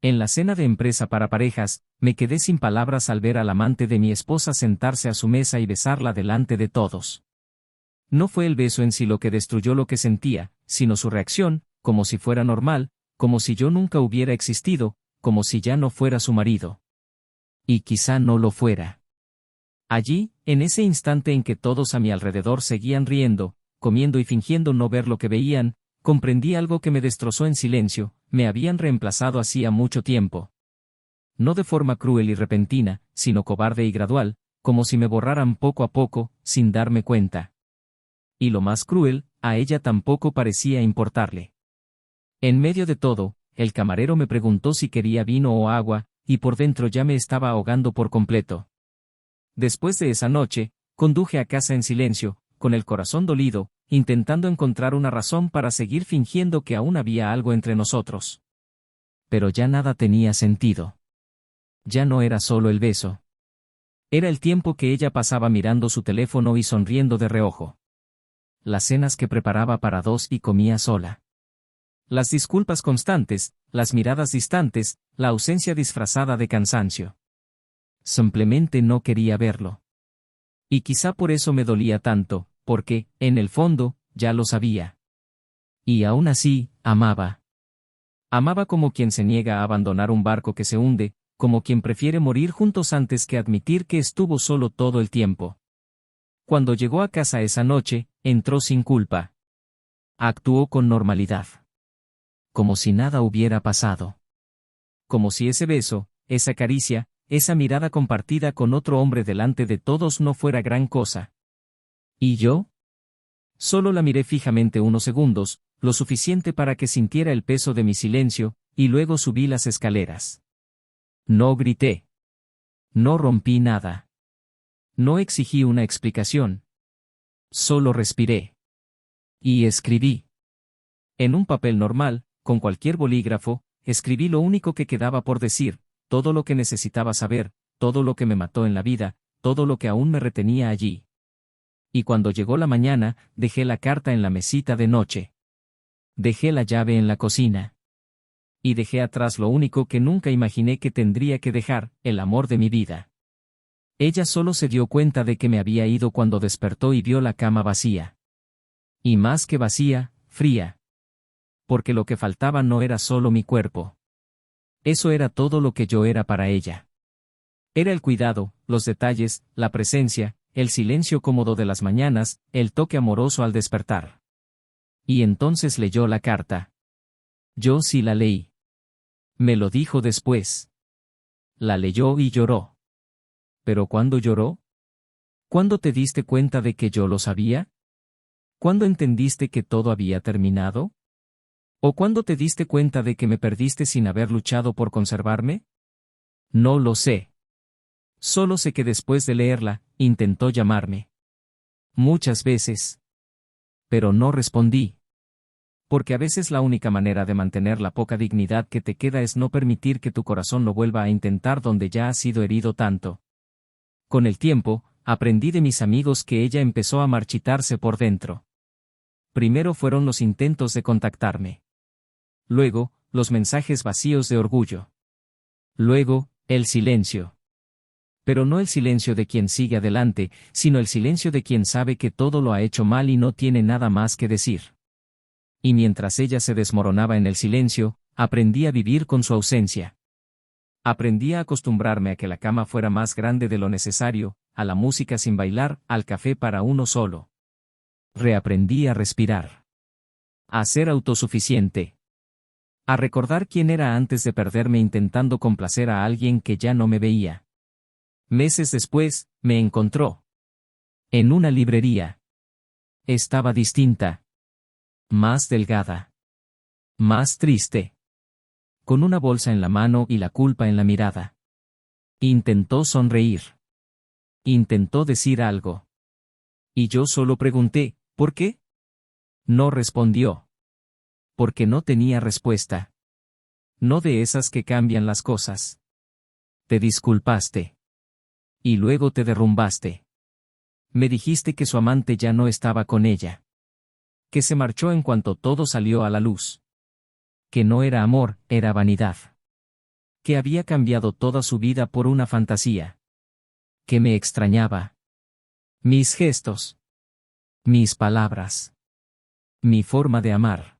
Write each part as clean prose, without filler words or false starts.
En la cena de empresa para parejas, me quedé sin palabras al ver al amante de mi esposa sentarse a su mesa y besarla delante de todos. No fue el beso en sí lo que destruyó lo que sentía, sino su reacción, como si fuera normal, como si yo nunca hubiera existido, como si ya no fuera su marido. Y quizá no lo fuera. Allí, en ese instante en que todos a mi alrededor seguían riendo, comiendo y fingiendo no ver lo que veían, comprendí algo que me destrozó en silencio: me habían reemplazado hacía mucho tiempo. No de forma cruel y repentina, sino cobarde y gradual, como si me borraran poco a poco, sin darme cuenta. Y lo más cruel, a ella tampoco parecía importarle. En medio de todo, el camarero me preguntó si quería vino o agua, y por dentro ya me estaba ahogando por completo. Después de esa noche, conduje a casa en silencio, con el corazón dolido, intentando encontrar una razón para seguir fingiendo que aún había algo entre nosotros. Pero ya nada tenía sentido. Ya no era solo el beso. Era el tiempo que ella pasaba mirando su teléfono y sonriendo de reojo. Las cenas que preparaba para dos y comía sola. Las disculpas constantes, las miradas distantes, la ausencia disfrazada de cansancio. Simplemente no quería verlo. Y quizá por eso me dolía tanto, porque, en el fondo, ya lo sabía. Y aún así, amaba. Amaba como quien se niega a abandonar un barco que se hunde, como quien prefiere morir juntos antes que admitir que estuvo solo todo el tiempo. Cuando llegó a casa esa noche, entró sin culpa. Actuó con normalidad. Como si nada hubiera pasado. Como si ese beso, esa caricia, esa mirada compartida con otro hombre delante de todos no fuera gran cosa. ¿Y yo? Solo la miré fijamente unos segundos, lo suficiente para que sintiera el peso de mi silencio, y luego subí las escaleras. No grité. No rompí nada. No exigí una explicación. Solo respiré. Y escribí. En un papel normal, con cualquier bolígrafo, escribí lo único que quedaba por decir, todo lo que necesitaba saber, todo lo que me mató en la vida, todo lo que aún me retenía allí. Y cuando llegó la mañana, dejé la carta en la mesita de noche. Dejé la llave en la cocina. Y dejé atrás lo único que nunca imaginé que tendría que dejar: el amor de mi vida. Ella solo se dio cuenta de que me había ido cuando despertó y vio la cama vacía. Y más que vacía, fría. Porque lo que faltaba no era solo mi cuerpo. Eso era todo lo que yo era para ella. Era el cuidado, los detalles, la presencia, el silencio cómodo de las mañanas, el toque amoroso al despertar. Y entonces leyó la carta. Yo sí la leí. Me lo dijo después. La leyó y lloró. ¿Pero cuándo lloró? ¿Cuándo te diste cuenta de que yo lo sabía? ¿Cuándo entendiste que todo había terminado? ¿O cuándo te diste cuenta de que me perdiste sin haber luchado por conservarme? No lo sé. Solo sé que después de leerla, intentó llamarme. Muchas veces. Pero no respondí. Porque a veces la única manera de mantener la poca dignidad que te queda es no permitir que tu corazón lo vuelva a intentar donde ya ha sido herido tanto. Con el tiempo, aprendí de mis amigos que ella empezó a marchitarse por dentro. Primero fueron los intentos de contactarme. Luego, los mensajes vacíos de orgullo. Luego, el silencio. Pero no el silencio de quien sigue adelante, sino el silencio de quien sabe que todo lo ha hecho mal y no tiene nada más que decir. Y mientras ella se desmoronaba en el silencio, aprendí a vivir con su ausencia. Aprendí a acostumbrarme a que la cama fuera más grande de lo necesario, a la música sin bailar, al café para uno solo. Reaprendí a respirar. A ser autosuficiente. A recordar quién era antes de perderme intentando complacer a alguien que ya no me veía. Meses después, me encontró. En una librería. Estaba distinta. Más delgada. Más triste. Con una bolsa en la mano y la culpa en la mirada. Intentó sonreír. Intentó decir algo. Y yo solo pregunté, ¿por qué? No respondió. Porque no tenía respuesta. No de esas que cambian las cosas. Te disculpaste. Y luego te derrumbaste. Me dijiste que su amante ya no estaba con ella. Que se marchó en cuanto todo salió a la luz. Que no era amor, era vanidad. que había cambiado toda su vida por una fantasía. Que me extrañaba. Mis gestos. Mis palabras. Mi forma de amar.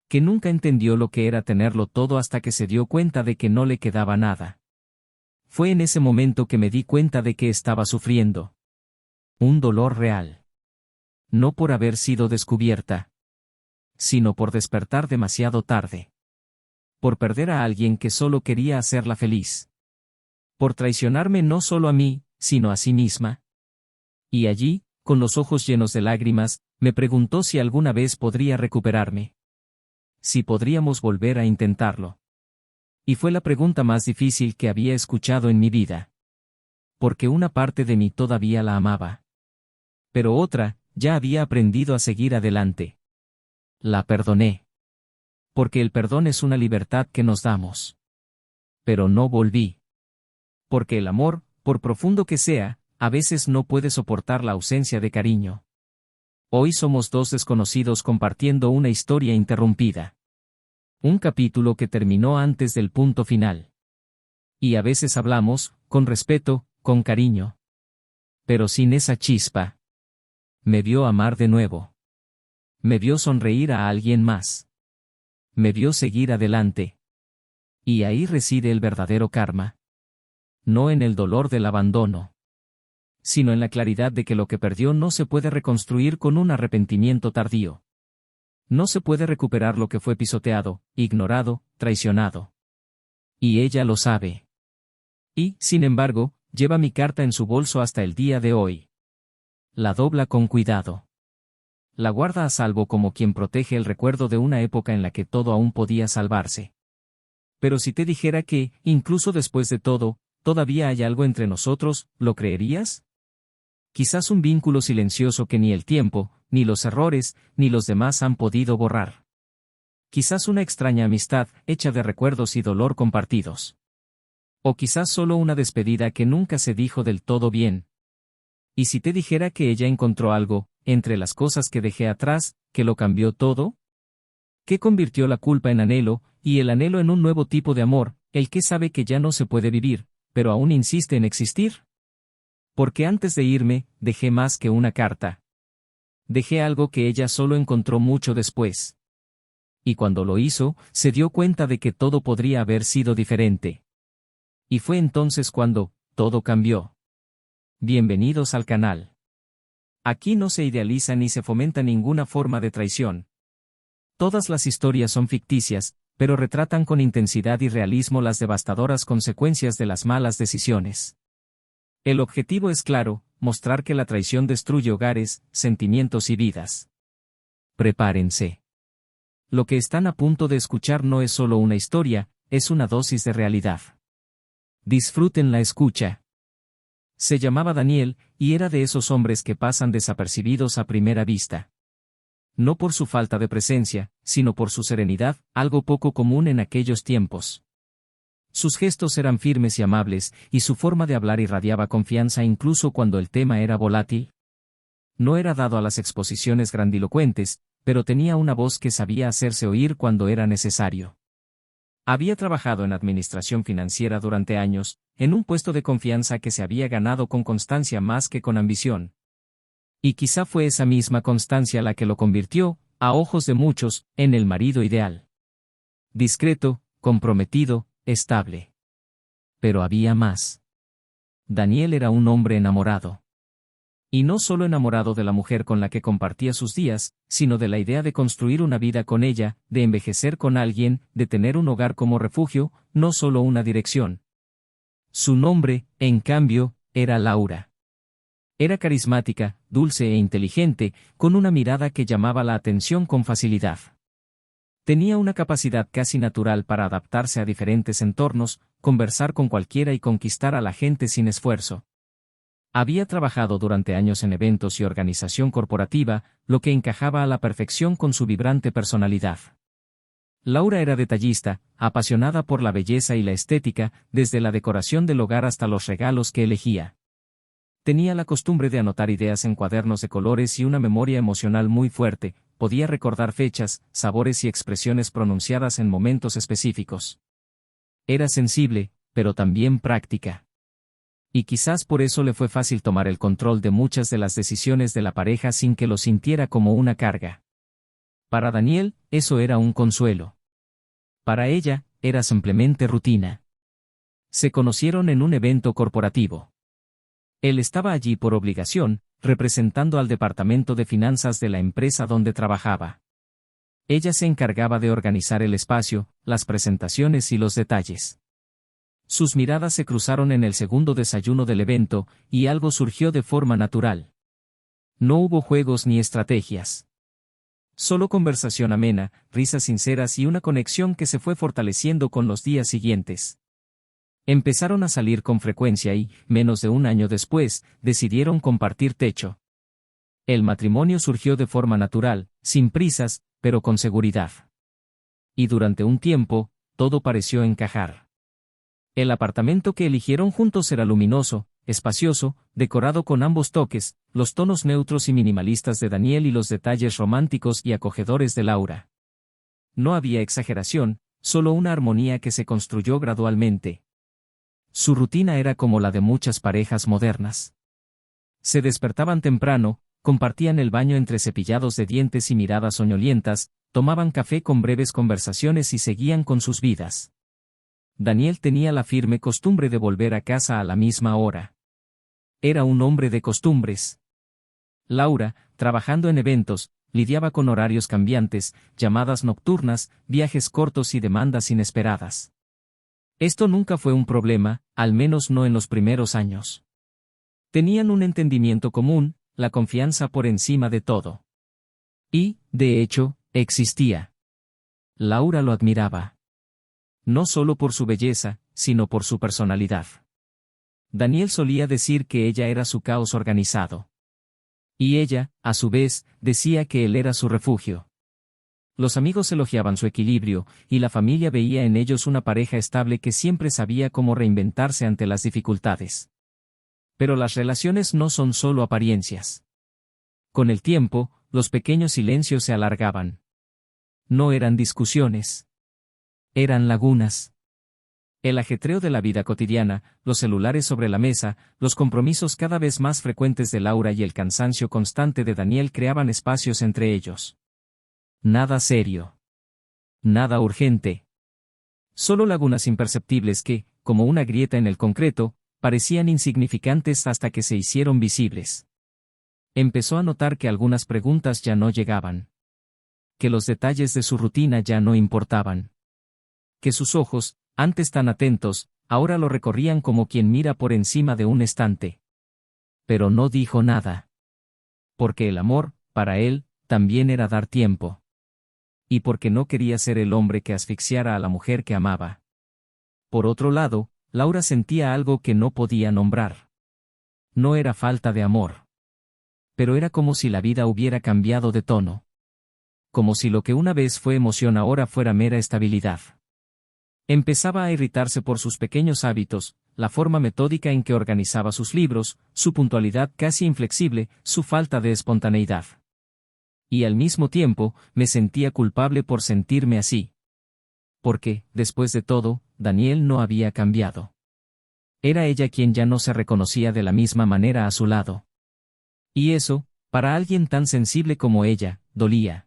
Que nunca entendió lo que era tenerlo todo hasta que se dio cuenta de que no le quedaba nada. Fue en ese momento que me di cuenta de que estaba sufriendo. Un dolor real. No por haber sido descubierta, sino por despertar demasiado tarde. Por perder a alguien que solo quería hacerla feliz. Por traicionarme no solo a mí, sino a sí misma. Y allí, con los ojos llenos de lágrimas, me preguntó si alguna vez podría recuperarme. Si podríamos volver a intentarlo. Y fue la pregunta más difícil que había escuchado en mi vida. Porque una parte de mí todavía la amaba. Pero otra, ya había aprendido a seguir adelante. La perdoné. Porque el perdón es una libertad que nos damos. Pero no volví. Porque el amor, por profundo que sea, a veces no puede soportar la ausencia de cariño. Hoy somos dos desconocidos compartiendo una historia interrumpida. Un capítulo que terminó antes del punto final. Y a veces hablamos, con respeto, con cariño. Pero sin esa chispa. Me vio amar de nuevo. Me vio sonreír a alguien más. Me vio seguir adelante. Y ahí reside el verdadero karma. No en el dolor del abandono, sino en la claridad de que lo que perdió no se puede reconstruir con un arrepentimiento tardío. No se puede recuperar lo que fue pisoteado, ignorado, traicionado. Y ella lo sabe. Y, sin embargo, lleva mi carta en su bolso hasta el día de hoy. La dobla con cuidado. La guarda a salvo como quien protege el recuerdo de una época en la que todo aún podía salvarse. Pero si te dijera que, incluso después de todo, todavía hay algo entre nosotros, ¿lo creerías? Quizás un vínculo silencioso que ni el tiempo, ni los errores, ni los demás han podido borrar. Quizás una extraña amistad, hecha de recuerdos y dolor compartidos. O quizás solo una despedida que nunca se dijo del todo bien. ¿Y si te dijera que ella encontró algo, entre las cosas que dejé atrás, que lo cambió todo? ¿Qué convirtió la culpa en anhelo, y el anhelo en un nuevo tipo de amor, el que sabe que ya no se puede vivir, pero aún insiste en existir? Porque antes de irme, dejé más que una carta. Dejé algo que ella solo encontró mucho después. Y cuando lo hizo, se dio cuenta de que todo podría haber sido diferente. Y fue entonces cuando, todo cambió. Bienvenidos al canal. Aquí no se idealiza ni se fomenta ninguna forma de traición. Todas las historias son ficticias, pero retratan con intensidad y realismo las devastadoras consecuencias de las malas decisiones. El objetivo es claro, mostrar que la traición destruye hogares, sentimientos y vidas. Prepárense. Lo que están a punto de escuchar no es solo una historia, es una dosis de realidad. Disfruten la escucha. Se llamaba Daniel, y era de esos hombres que pasan desapercibidos a primera vista. No por su falta de presencia, sino por su serenidad, algo poco común en aquellos tiempos. Sus gestos eran firmes y amables, y su forma de hablar irradiaba confianza incluso cuando el tema era volátil. No era dado a las exposiciones grandilocuentes, pero tenía una voz que sabía hacerse oír cuando era necesario. Había trabajado en administración financiera durante años, en un puesto de confianza que se había ganado con constancia más que con ambición. Y quizá fue esa misma constancia la que lo convirtió, a ojos de muchos, en el marido ideal. Discreto, comprometido, estable. Pero había más. Daniel era un hombre enamorado. Y no solo enamorado de la mujer con la que compartía sus días, sino de la idea de construir una vida con ella, de envejecer con alguien, de tener un hogar como refugio, no solo una dirección. Su nombre, en cambio, era Laura. Era carismática, dulce e inteligente, con una mirada que llamaba la atención con facilidad. Tenía una capacidad casi natural para adaptarse a diferentes entornos, conversar con cualquiera y conquistar a la gente sin esfuerzo. Había trabajado durante años en eventos y organización corporativa, lo que encajaba a la perfección con su vibrante personalidad. Laura era detallista, apasionada por la belleza y la estética, desde la decoración del hogar hasta los regalos que elegía. Tenía la costumbre de anotar ideas en cuadernos de colores y una memoria emocional muy fuerte, podía recordar fechas, sabores y expresiones pronunciadas en momentos específicos. Era sensible, pero también práctica. Y quizás por eso le fue fácil tomar el control de muchas de las decisiones de la pareja sin que lo sintiera como una carga. Para Daniel, eso era un consuelo. Para ella, era simplemente rutina. Se conocieron en un evento corporativo. Él estaba allí por obligación, representando al departamento de finanzas de la empresa donde trabajaba. Ella se encargaba de organizar el espacio, las presentaciones y los detalles. Sus miradas se cruzaron en el segundo desayuno del evento, y algo surgió de forma natural. No hubo juegos ni estrategias. Solo conversación amena, risas sinceras y una conexión que se fue fortaleciendo con los días siguientes. Empezaron a salir con frecuencia y, menos de un año después, decidieron compartir techo. El matrimonio surgió de forma natural, sin prisas, pero con seguridad. Y durante un tiempo, todo pareció encajar. El apartamento que eligieron juntos era luminoso, espacioso, decorado con ambos toques, los tonos neutros y minimalistas de Daniel y los detalles románticos y acogedores de Laura. No había exageración, solo una armonía que se construyó gradualmente. Su rutina era como la de muchas parejas modernas. Se despertaban temprano, compartían el baño entre cepillados de dientes y miradas soñolientas, tomaban café con breves conversaciones y seguían con sus vidas. Daniel tenía la firme costumbre de volver a casa a la misma hora. Era un hombre de costumbres. Laura, trabajando en eventos, lidiaba con horarios cambiantes, llamadas nocturnas, viajes cortos y demandas inesperadas. Esto nunca fue un problema, al menos no en los primeros años. Tenían un entendimiento común, la confianza por encima de todo. Y, de hecho, existía. Laura lo admiraba. No solo por su belleza, sino por su personalidad. Daniel solía decir que ella era su caos organizado. Y ella, a su vez, decía que él era su refugio. Los amigos elogiaban su equilibrio, y la familia veía en ellos una pareja estable que siempre sabía cómo reinventarse ante las dificultades. Pero las relaciones no son solo apariencias. Con el tiempo, los pequeños silencios se alargaban. No eran discusiones. Eran lagunas. El ajetreo de la vida cotidiana, los celulares sobre la mesa, los compromisos cada vez más frecuentes de Laura y el cansancio constante de Daniel creaban espacios entre ellos. Nada serio. Nada urgente. Solo lagunas imperceptibles que, como una grieta en el concreto, parecían insignificantes hasta que se hicieron visibles. Empezó a notar que algunas preguntas ya no llegaban. Que los detalles de su rutina ya no importaban. Que sus ojos, antes tan atentos, ahora lo recorrían como quien mira por encima de un estante. Pero no dijo nada. Porque el amor, para él, también era dar tiempo. Y porque no quería ser el hombre que asfixiara a la mujer que amaba. Por otro lado, Laura sentía algo que no podía nombrar. No era falta de amor. Pero era como si la vida hubiera cambiado de tono. Como si lo que una vez fue emoción ahora fuera mera estabilidad. Empezaba a irritarse por sus pequeños hábitos, la forma metódica en que organizaba sus libros, su puntualidad casi inflexible, su falta de espontaneidad. Y al mismo tiempo, me sentía culpable por sentirme así. Porque, después de todo, Daniel no había cambiado. Era ella quien ya no se reconocía de la misma manera a su lado. Y eso, para alguien tan sensible como ella, dolía.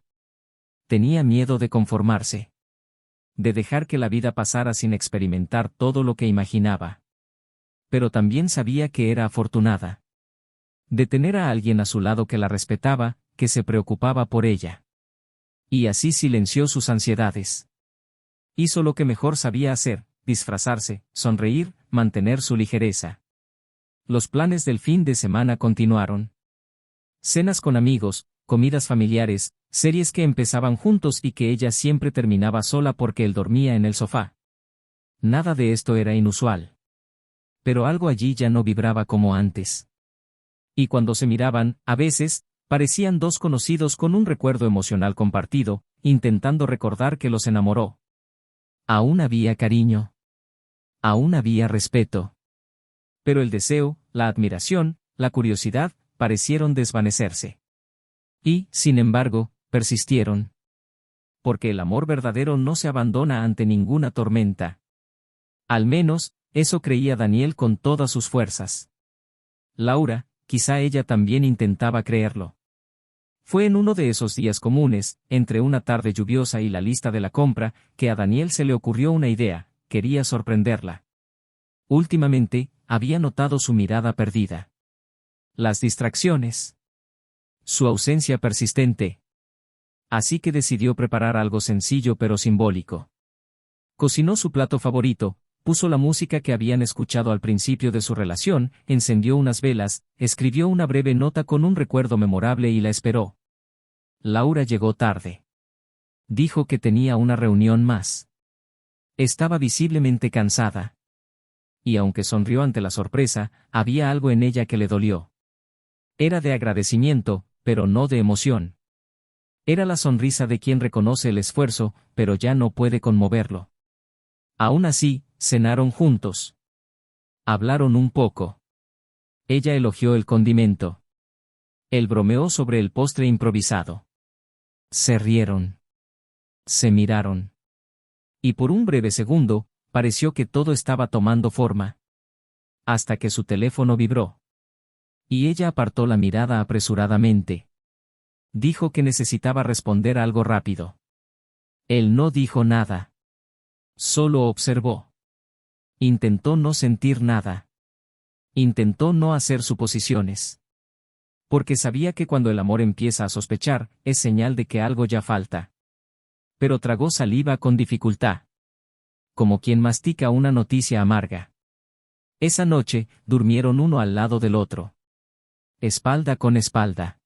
Tenía miedo de conformarse. De dejar que la vida pasara sin experimentar todo lo que imaginaba. Pero también sabía que era afortunada. De tener a alguien a su lado que la respetaba, que se preocupaba por ella. Y así silenció sus ansiedades. Hizo lo que mejor sabía hacer, disfrazarse, sonreír, mantener su ligereza. Los planes del fin de semana continuaron. Cenas con amigos, comidas familiares, series que empezaban juntos y que ella siempre terminaba sola porque él dormía en el sofá. Nada de esto era inusual. Pero algo allí ya no vibraba como antes. Y cuando se miraban, a veces, parecían dos conocidos con un recuerdo emocional compartido, intentando recordar que los enamoró. Aún había cariño. Aún había respeto. Pero el deseo, la admiración, la curiosidad, parecieron desvanecerse. Y, sin embargo, persistieron. Porque el amor verdadero no se abandona ante ninguna tormenta. Al menos, eso creía Daniel con todas sus fuerzas. Laura, quizá ella también intentaba creerlo. Fue en uno de esos días comunes, entre una tarde lluviosa y la lista de la compra, que a Daniel se le ocurrió una idea: quería sorprenderla. Últimamente, había notado su mirada perdida. Las distracciones. Su ausencia persistente. Así que decidió preparar algo sencillo pero simbólico. Cocinó su plato favorito, puso la música que habían escuchado al principio de su relación, encendió unas velas, escribió una breve nota con un recuerdo memorable y la esperó. Laura llegó tarde. Dijo que tenía una reunión más. Estaba visiblemente cansada. Y aunque sonrió ante la sorpresa, había algo en ella que le dolió. Era de agradecimiento, pero no de emoción. Era la sonrisa de quien reconoce el esfuerzo, pero ya no puede conmoverlo. Aún así, cenaron juntos. Hablaron un poco. Ella elogió el condimento. Él bromeó sobre el postre improvisado. Se rieron. Se miraron. Y por un breve segundo, pareció que todo estaba tomando forma. Hasta que su teléfono vibró. Y ella apartó la mirada apresuradamente. Dijo que necesitaba responder algo rápido. Él no dijo nada. Solo observó. Intentó no sentir nada. Intentó no hacer suposiciones. Porque sabía que cuando el amor empieza a sospechar, es señal de que algo ya falta. Pero tragó saliva con dificultad. Como quien mastica una noticia amarga. Esa noche, durmieron uno al lado del otro. Espalda con espalda.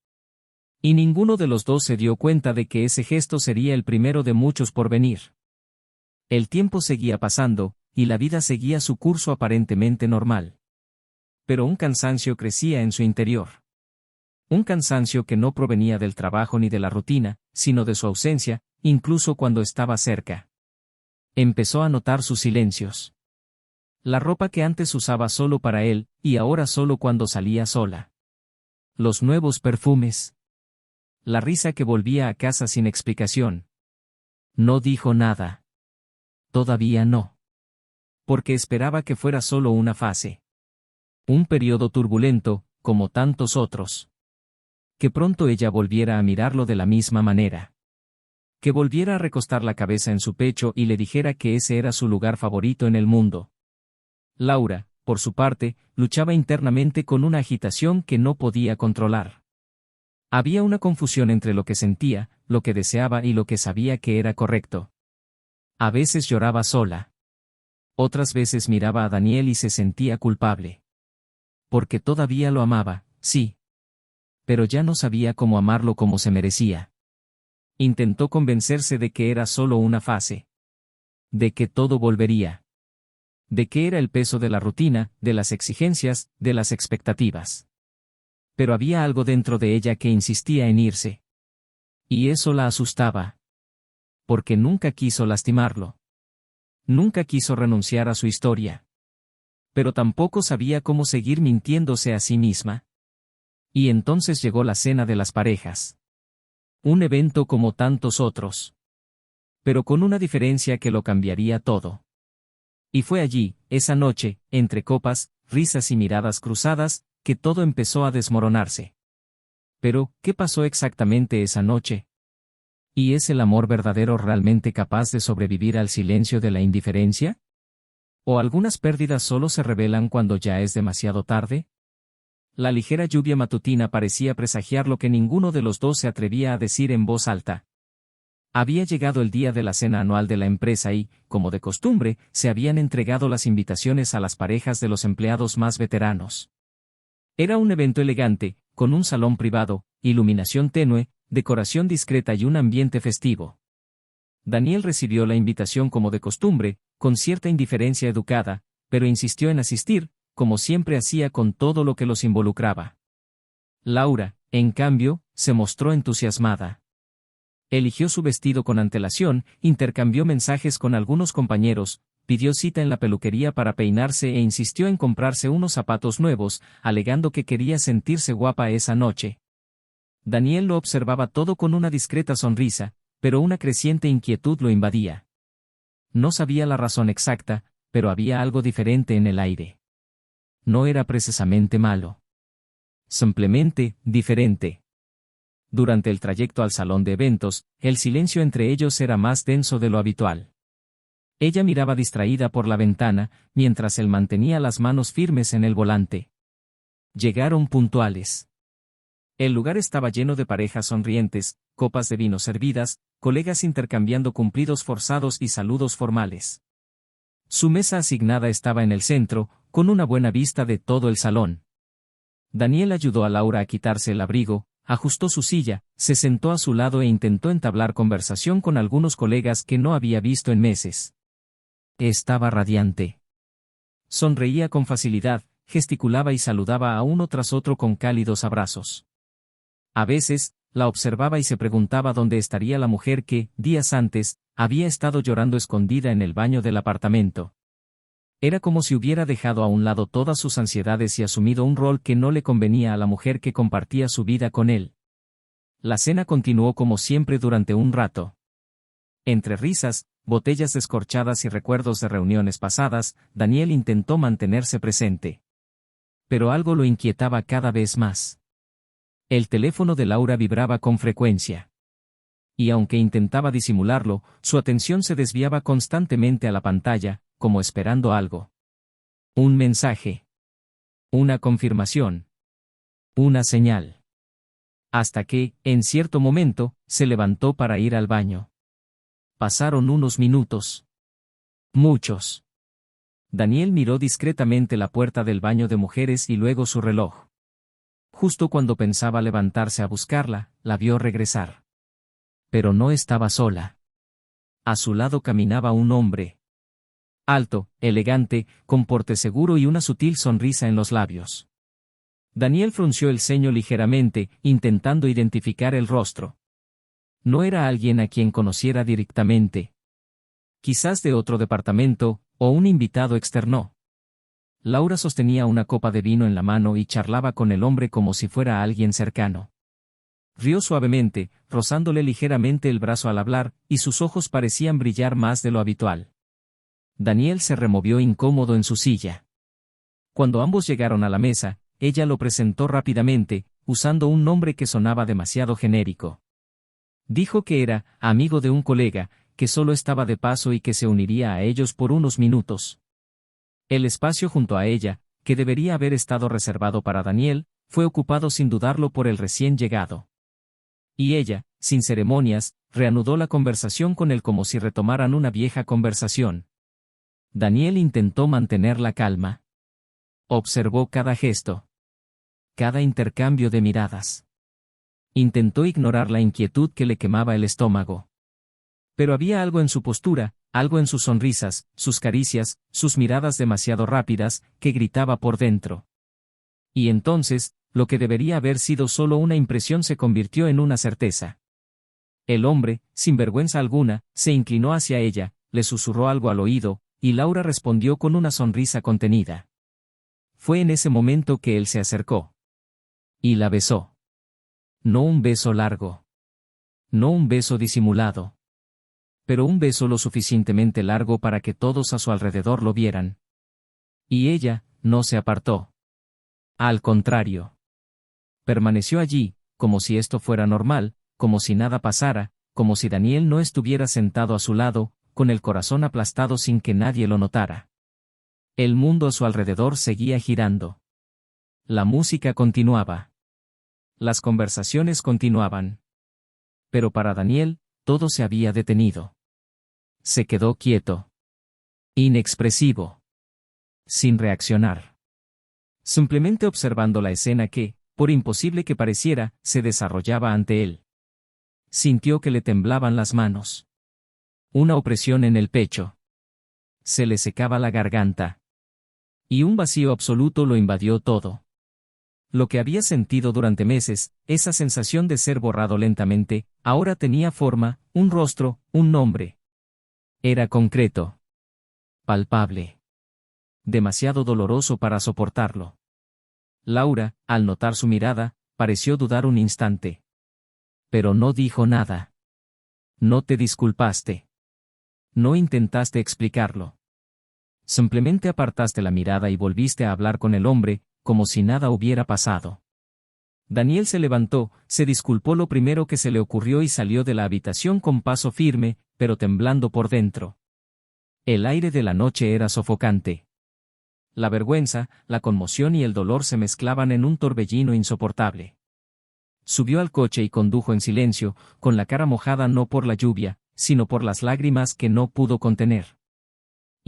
Y ninguno de los dos se dio cuenta de que ese gesto sería el primero de muchos por venir. El tiempo seguía pasando, y la vida seguía su curso aparentemente normal. Pero un cansancio crecía en su interior. Un cansancio que no provenía del trabajo ni de la rutina, sino de su ausencia, incluso cuando estaba cerca. Empezó a notar sus silencios. La ropa que antes usaba solo para él, y ahora solo cuando salía sola. Los nuevos perfumes. La risa que volvía a casa sin explicación. No dijo nada. Todavía no. Porque esperaba que fuera solo una fase. Un periodo turbulento, como tantos otros. Que pronto ella volviera a mirarlo de la misma manera. Que volviera a recostar la cabeza en su pecho y le dijera que ese era su lugar favorito en el mundo. Laura, por su parte, luchaba internamente con una agitación que no podía controlar. Había una confusión entre lo que sentía, lo que deseaba y lo que sabía que era correcto. A veces lloraba sola. Otras veces miraba a Daniel y se sentía culpable. Porque todavía lo amaba, sí. Pero ya no sabía cómo amarlo como se merecía. Intentó convencerse de que era solo una fase. De que todo volvería. De que era el peso de la rutina, de las exigencias, de las expectativas. Pero había algo dentro de ella que insistía en irse. Y eso la asustaba. Porque nunca quiso lastimarlo. Nunca quiso renunciar a su historia. Pero tampoco sabía cómo seguir mintiéndose a sí misma. Y entonces llegó la cena de las parejas. Un evento como tantos otros. Pero con una diferencia que lo cambiaría todo. Y fue allí, esa noche, entre copas, risas y miradas cruzadas, que todo empezó a desmoronarse. Pero, ¿qué pasó exactamente esa noche? ¿Y es el amor verdadero realmente capaz de sobrevivir al silencio de la indiferencia? ¿O algunas pérdidas solo se revelan cuando ya es demasiado tarde? La ligera lluvia matutina parecía presagiar lo que ninguno de los dos se atrevía a decir en voz alta. Había llegado el día de la cena anual de la empresa y, como de costumbre, se habían entregado las invitaciones a las parejas de los empleados más veteranos. Era un evento elegante, con un salón privado, iluminación tenue, decoración discreta y un ambiente festivo. Daniel recibió la invitación como de costumbre, con cierta indiferencia educada, pero insistió en asistir, como siempre hacía con todo lo que los involucraba. Laura, en cambio, se mostró entusiasmada. Eligió su vestido con antelación, intercambió mensajes con algunos compañeros, pidió cita en la peluquería para peinarse e insistió en comprarse unos zapatos nuevos, alegando que quería sentirse guapa esa noche. Daniel lo observaba todo con una discreta sonrisa, pero una creciente inquietud lo invadía. No sabía la razón exacta, pero había algo diferente en el aire. No era precisamente malo. Simplemente, diferente. Durante el trayecto al salón de eventos, el silencio entre ellos era más denso de lo habitual. Ella miraba distraída por la ventana, mientras él mantenía las manos firmes en el volante. Llegaron puntuales. El lugar estaba lleno de parejas sonrientes, copas de vino servidas, colegas intercambiando cumplidos forzados y saludos formales. Su mesa asignada estaba en el centro, con una buena vista de todo el salón. Daniel ayudó a Laura a quitarse el abrigo, ajustó su silla, se sentó a su lado e intentó entablar conversación con algunos colegas que no había visto en meses. Estaba radiante. Sonreía con facilidad, gesticulaba y saludaba a uno tras otro con cálidos abrazos. A veces, la observaba y se preguntaba dónde estaría la mujer que, días antes, había estado llorando escondida en el baño del apartamento. Era como si hubiera dejado a un lado todas sus ansiedades y asumido un rol que no le convenía a la mujer que compartía su vida con él. La cena continuó como siempre durante un rato. Entre risas, botellas descorchadas y recuerdos de reuniones pasadas, Daniel intentó mantenerse presente. Pero algo lo inquietaba cada vez más. El teléfono de Laura vibraba con frecuencia. Y aunque intentaba disimularlo, su atención se desviaba constantemente a la pantalla, como esperando algo. Un mensaje. Una confirmación. Una señal. Hasta que, en cierto momento, se levantó para ir al baño. Pasaron unos minutos. Muchos. Daniel miró discretamente la puerta del baño de mujeres y luego su reloj. Justo cuando pensaba levantarse a buscarla, la vio regresar. Pero no estaba sola. A su lado caminaba un hombre. Alto, elegante, con porte seguro y una sutil sonrisa en los labios. Daniel frunció el ceño ligeramente, intentando identificar el rostro. No era alguien a quien conociera directamente. Quizás de otro departamento, o un invitado externo. Laura sostenía una copa de vino en la mano y charlaba con el hombre como si fuera alguien cercano. Rió suavemente, rozándole ligeramente el brazo al hablar, y sus ojos parecían brillar más de lo habitual. Daniel se removió incómodo en su silla. Cuando ambos llegaron a la mesa, ella lo presentó rápidamente, usando un nombre que sonaba demasiado genérico. Dijo que era amigo de un colega, que solo estaba de paso y que se uniría a ellos por unos minutos. El espacio junto a ella, que debería haber estado reservado para Daniel, fue ocupado sin dudarlo por el recién llegado. Y ella, sin ceremonias, reanudó la conversación con él como si retomaran una vieja conversación. Daniel intentó mantener la calma. Observó cada gesto. Cada intercambio de miradas. Intentó ignorar la inquietud que le quemaba el estómago. Pero había algo en su postura, algo en sus sonrisas, sus caricias, sus miradas demasiado rápidas, que gritaba por dentro. Y entonces, lo que debería haber sido solo una impresión se convirtió en una certeza. El hombre, sin vergüenza alguna, se inclinó hacia ella, le susurró algo al oído, y Laura respondió con una sonrisa contenida. Fue en ese momento que él se acercó. Y la besó. No un beso largo. No un beso disimulado. Pero un beso lo suficientemente largo para que todos a su alrededor lo vieran. Y ella, no se apartó. Al contrario. Permaneció allí, como si esto fuera normal, como si nada pasara, como si Daniel no estuviera sentado a su lado, con el corazón aplastado sin que nadie lo notara. El mundo a su alrededor seguía girando. La música continuaba. Las conversaciones continuaban. Pero para Daniel, todo se había detenido. Se quedó quieto. Inexpresivo. Sin reaccionar. Simplemente observando la escena que, por imposible que pareciera, se desarrollaba ante él. Sintió que le temblaban las manos. Una opresión en el pecho. Se le secaba la garganta. Y un vacío absoluto lo invadió todo. Lo que había sentido durante meses, esa sensación de ser borrado lentamente, ahora tenía forma, un rostro, un nombre. Era concreto. Palpable. Demasiado doloroso para soportarlo. Laura, al notar su mirada, pareció dudar un instante. Pero no dijo nada. No te disculpaste. No intentaste explicarlo. Simplemente apartaste la mirada y volviste a hablar con el hombre, como si nada hubiera pasado. Daniel se levantó, se disculpó lo primero que se le ocurrió y salió de la habitación con paso firme, pero temblando por dentro. El aire de la noche era sofocante. La vergüenza, la conmoción y el dolor se mezclaban en un torbellino insoportable. Subió al coche y condujo en silencio, con la cara mojada no por la lluvia, sino por las lágrimas que no pudo contener.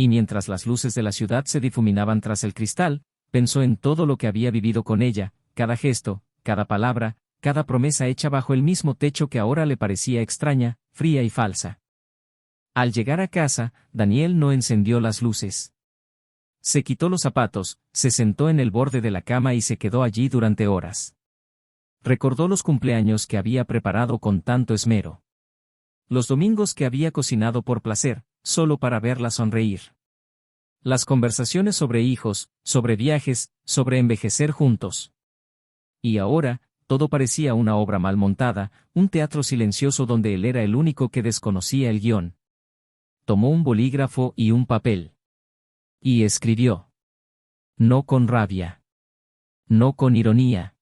Y mientras las luces de la ciudad se difuminaban tras el cristal, pensó en todo lo que había vivido con ella, cada gesto, cada palabra, cada promesa hecha bajo el mismo techo que ahora le parecía extraña, fría y falsa. Al llegar a casa, Daniel no encendió las luces. Se quitó los zapatos, se sentó en el borde de la cama y se quedó allí durante horas. Recordó los cumpleaños que había preparado con tanto esmero. Los domingos que había cocinado por placer, solo para verla sonreír. Las conversaciones sobre hijos, sobre viajes, sobre envejecer juntos. Y ahora, todo parecía una obra mal montada, un teatro silencioso donde él era el único que desconocía el guión. Tomó un bolígrafo y un papel. Y escribió. No con rabia. No con ironía.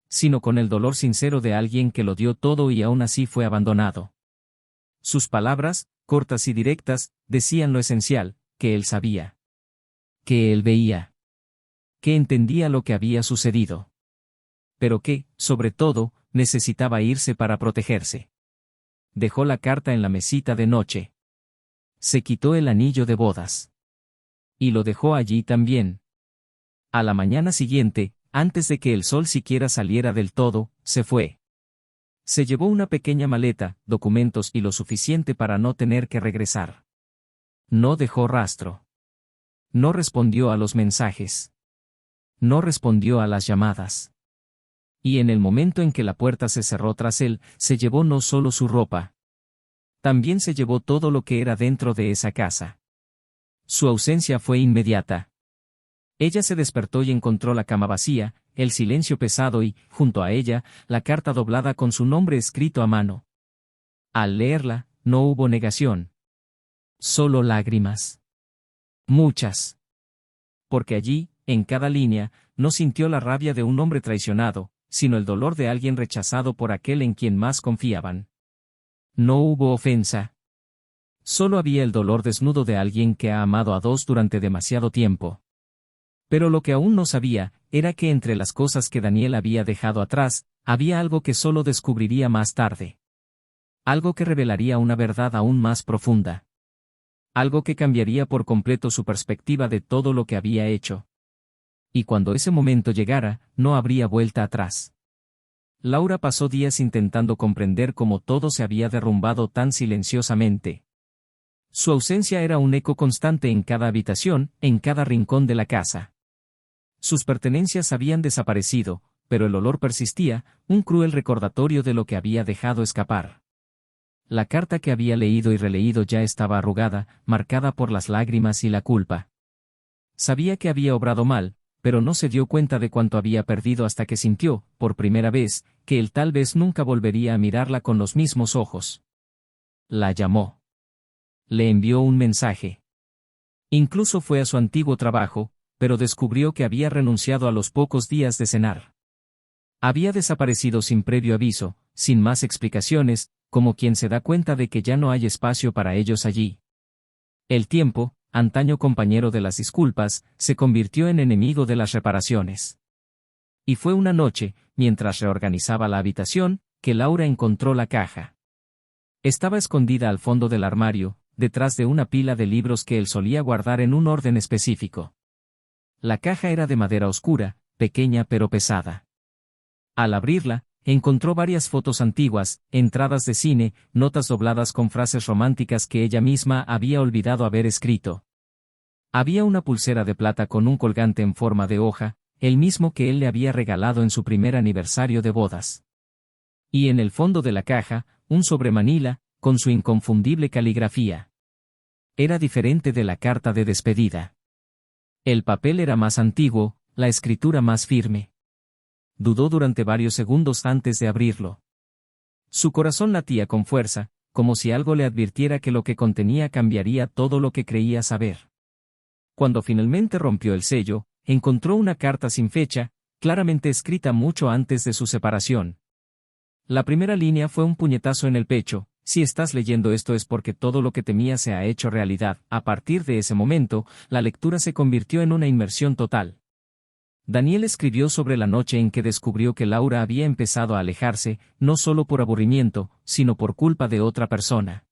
Sino con el dolor sincero de alguien que lo dio todo y aún así fue abandonado. Sus palabras, cortas y directas, decían lo esencial, que él sabía. Que él veía. Que entendía lo que había sucedido. Pero que, sobre todo, necesitaba irse para protegerse. Dejó la carta en la mesita de noche. Se quitó el anillo de bodas. Y lo dejó allí también. A la mañana siguiente, antes de que el sol siquiera saliera del todo, se fue. Se llevó una pequeña maleta, documentos y lo suficiente para no tener que regresar. No dejó rastro. No respondió a los mensajes. No respondió a las llamadas. Y en el momento en que la puerta se cerró tras él, se llevó no solo su ropa. También se llevó todo lo que era dentro de esa casa. Su ausencia fue inmediata. Ella se despertó y encontró la cama vacía, el silencio pesado y, junto a ella, la carta doblada con su nombre escrito a mano. Al leerla, no hubo negación. Solo lágrimas. Muchas. Porque allí, en cada línea, no sintió la rabia de un hombre traicionado, sino el dolor de alguien rechazado por aquel en quien más confiaban. No hubo ofensa. Solo había el dolor desnudo de alguien que ha amado a dos durante demasiado tiempo. Pero lo que aún no sabía, era que entre las cosas que Daniel había dejado atrás, había algo que solo descubriría más tarde. Algo que revelaría una verdad aún más profunda. Algo que cambiaría por completo su perspectiva de todo lo que había hecho. Y cuando ese momento llegara, no habría vuelta atrás. Laura pasó días intentando comprender cómo todo se había derrumbado tan silenciosamente. Su ausencia era un eco constante en cada habitación, en cada rincón de la casa. Sus pertenencias habían desaparecido, pero el olor persistía, un cruel recordatorio de lo que había dejado escapar. La carta que había leído y releído ya estaba arrugada, marcada por las lágrimas y la culpa. Sabía que había obrado mal, pero no se dio cuenta de cuánto había perdido hasta que sintió, por primera vez, que él tal vez nunca volvería a mirarla con los mismos ojos. La llamó. Le envió un mensaje. Incluso fue a su antiguo trabajo, pero descubrió que había renunciado a los pocos días de cenar. Había desaparecido sin previo aviso, sin más explicaciones, como quien se da cuenta de que ya no hay espacio para ellos allí. El tiempo, antaño compañero de las disculpas, se convirtió en enemigo de las reparaciones. Y fue una noche, mientras reorganizaba la habitación, que Laura encontró la caja. Estaba escondida al fondo del armario, detrás de una pila de libros que él solía guardar en un orden específico. La caja era de madera oscura, pequeña pero pesada. Al abrirla, encontró varias fotos antiguas, entradas de cine, notas dobladas con frases románticas que ella misma había olvidado haber escrito. Había una pulsera de plata con un colgante en forma de hoja, el mismo que él le había regalado en su primer aniversario de bodas. Y en el fondo de la caja, un sobremanila, con su inconfundible caligrafía. Era diferente de la carta de despedida. El papel era más antiguo, la escritura más firme. Dudó durante varios segundos antes de abrirlo. Su corazón latía con fuerza, como si algo le advirtiera que lo que contenía cambiaría todo lo que creía saber. Cuando finalmente rompió el sello, encontró una carta sin fecha, claramente escrita mucho antes de su separación. La primera línea fue un puñetazo en el pecho: si estás leyendo esto es porque todo lo que temía se ha hecho realidad. A partir de ese momento, la lectura se convirtió en una inmersión total. Daniel escribió sobre la noche en que descubrió que Laura había empezado a alejarse, no solo por aburrimiento, sino por culpa de otra persona.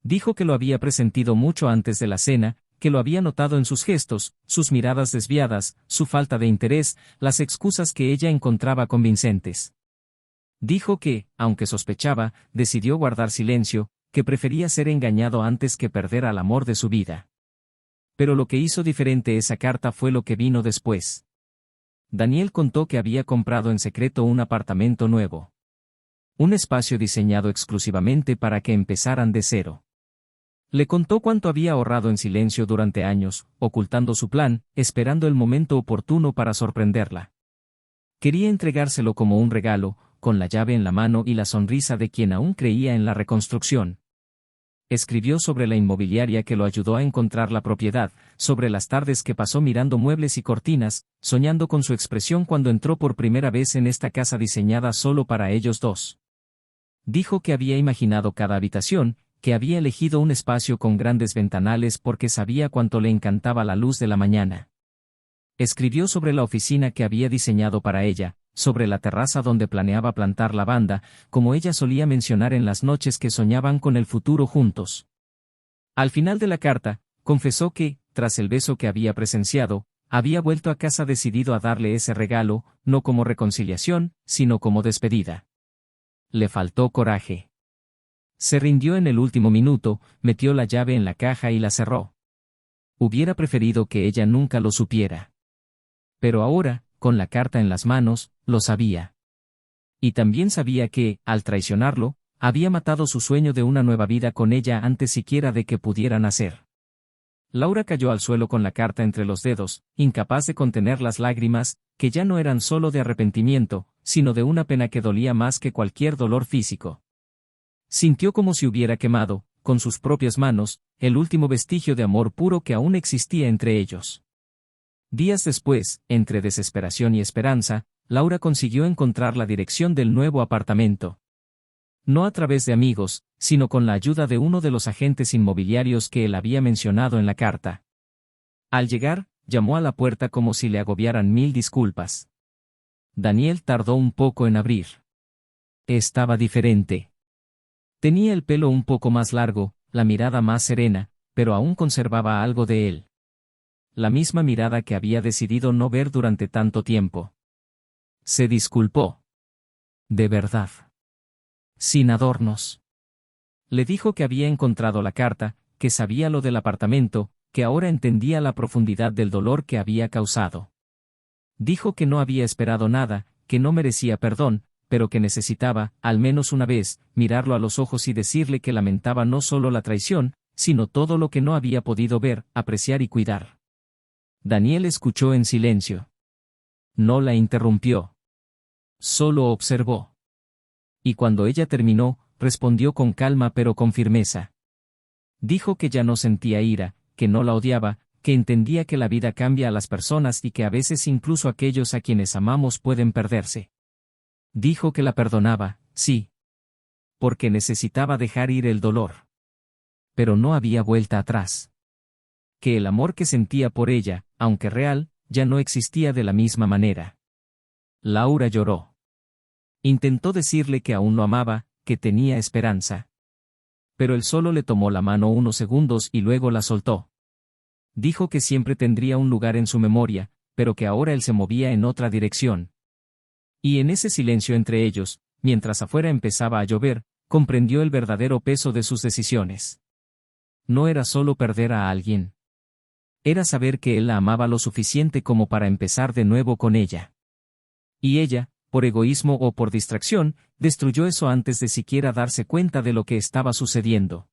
Dijo que lo había presentido mucho antes de la cena, que lo había notado en sus gestos, sus miradas desviadas, su falta de interés, las excusas que ella encontraba convincentes. Dijo que, aunque sospechaba, decidió guardar silencio, que prefería ser engañado antes que perder al amor de su vida. Pero lo que hizo diferente esa carta fue lo que vino después. Daniel contó que había comprado en secreto un apartamento nuevo. Un espacio diseñado exclusivamente para que empezaran de cero. Le contó cuánto había ahorrado en silencio durante años, ocultando su plan, esperando el momento oportuno para sorprenderla. Quería entregárselo como un regalo, con la llave en la mano y la sonrisa de quien aún creía en la reconstrucción. Escribió sobre la inmobiliaria que lo ayudó a encontrar la propiedad, sobre las tardes que pasó mirando muebles y cortinas, soñando con su expresión cuando entró por primera vez en esta casa diseñada solo para ellos dos. Dijo que había imaginado cada habitación, que había elegido un espacio con grandes ventanales porque sabía cuánto le encantaba la luz de la mañana. Escribió sobre la oficina que había diseñado para ella, sobre la terraza donde planeaba plantar lavanda, como ella solía mencionar en las noches que soñaban con el futuro juntos. Al final de la carta, confesó que, tras el beso que había presenciado, había vuelto a casa decidido a darle ese regalo, no como reconciliación, sino como despedida. Le faltó coraje. Se rindió en el último minuto, metió la llave en la caja y la cerró. Hubiera preferido que ella nunca lo supiera. Pero ahora, con la carta en las manos, lo sabía. Y también sabía que, al traicionarlo, había matado su sueño de una nueva vida con ella antes siquiera de que pudiera nacer. Laura cayó al suelo con la carta entre los dedos, incapaz de contener las lágrimas, que ya no eran solo de arrepentimiento, sino de una pena que dolía más que cualquier dolor físico. Sintió como si hubiera quemado, con sus propias manos, el último vestigio de amor puro que aún existía entre ellos. Días después, entre desesperación y esperanza, Laura consiguió encontrar la dirección del nuevo apartamento. No a través de amigos, sino con la ayuda de uno de los agentes inmobiliarios que él había mencionado en la carta. Al llegar, llamó a la puerta como si le agobiaran 1000 disculpas. Daniel tardó un poco en abrir. Estaba diferente. Tenía el pelo un poco más largo, la mirada más serena, pero aún conservaba algo de él. La misma mirada que había decidido no ver durante tanto tiempo. Se disculpó. De verdad. Sin adornos. Le dijo que había encontrado la carta, que sabía lo del apartamento, que ahora entendía la profundidad del dolor que había causado. Dijo que no había esperado nada, que no merecía perdón, pero que necesitaba, al menos una vez, mirarlo a los ojos y decirle que lamentaba no solo la traición, sino todo lo que no había podido ver, apreciar y cuidar. Daniel escuchó en silencio. No la interrumpió. Solo observó. Y cuando ella terminó, respondió con calma pero con firmeza. Dijo que ya no sentía ira, que no la odiaba, que entendía que la vida cambia a las personas y que a veces incluso aquellos a quienes amamos pueden perderse. Dijo que la perdonaba, sí. Porque necesitaba dejar ir el dolor. Pero no había vuelta atrás. Que el amor que sentía por ella, aunque real, ya no existía de la misma manera. Laura lloró. Intentó decirle que aún lo amaba, que tenía esperanza. Pero él solo le tomó la mano unos segundos y luego la soltó. Dijo que siempre tendría un lugar en su memoria, pero que ahora él se movía en otra dirección. Y en ese silencio entre ellos, mientras afuera empezaba a llover, comprendió el verdadero peso de sus decisiones. No era solo perder a alguien. Era saber que él la amaba lo suficiente como para empezar de nuevo con ella. Y ella, por egoísmo o por distracción, destruyó eso antes de siquiera darse cuenta de lo que estaba sucediendo.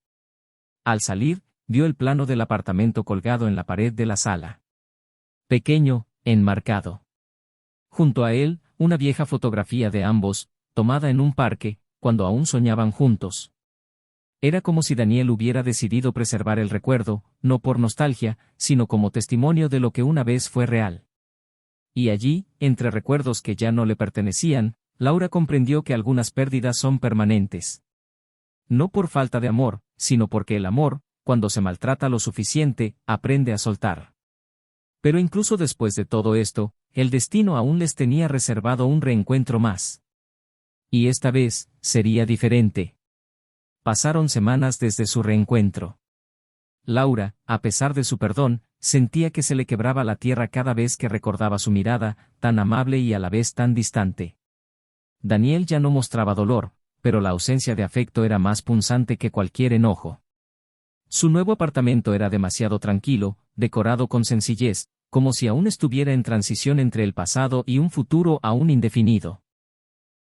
Al salir, vio el plano del apartamento colgado en la pared de la sala. Pequeño, enmarcado. Junto a él, una vieja fotografía de ambos, tomada en un parque, cuando aún soñaban juntos. Era como si Daniel hubiera decidido preservar el recuerdo, no por nostalgia, sino como testimonio de lo que una vez fue real. Y allí, entre recuerdos que ya no le pertenecían, Laura comprendió que algunas pérdidas son permanentes. No por falta de amor, sino porque el amor, cuando se maltrata lo suficiente, aprende a soltar. Pero incluso después de todo esto, el destino aún les tenía reservado un reencuentro más. Y esta vez, sería diferente. Pasaron semanas desde su reencuentro. Laura, a pesar de su perdón, sentía que se le quebraba la tierra cada vez que recordaba su mirada, tan amable y a la vez tan distante. Daniel ya no mostraba dolor, pero la ausencia de afecto era más punzante que cualquier enojo. Su nuevo apartamento era demasiado tranquilo, decorado con sencillez, como si aún estuviera en transición entre el pasado y un futuro aún indefinido.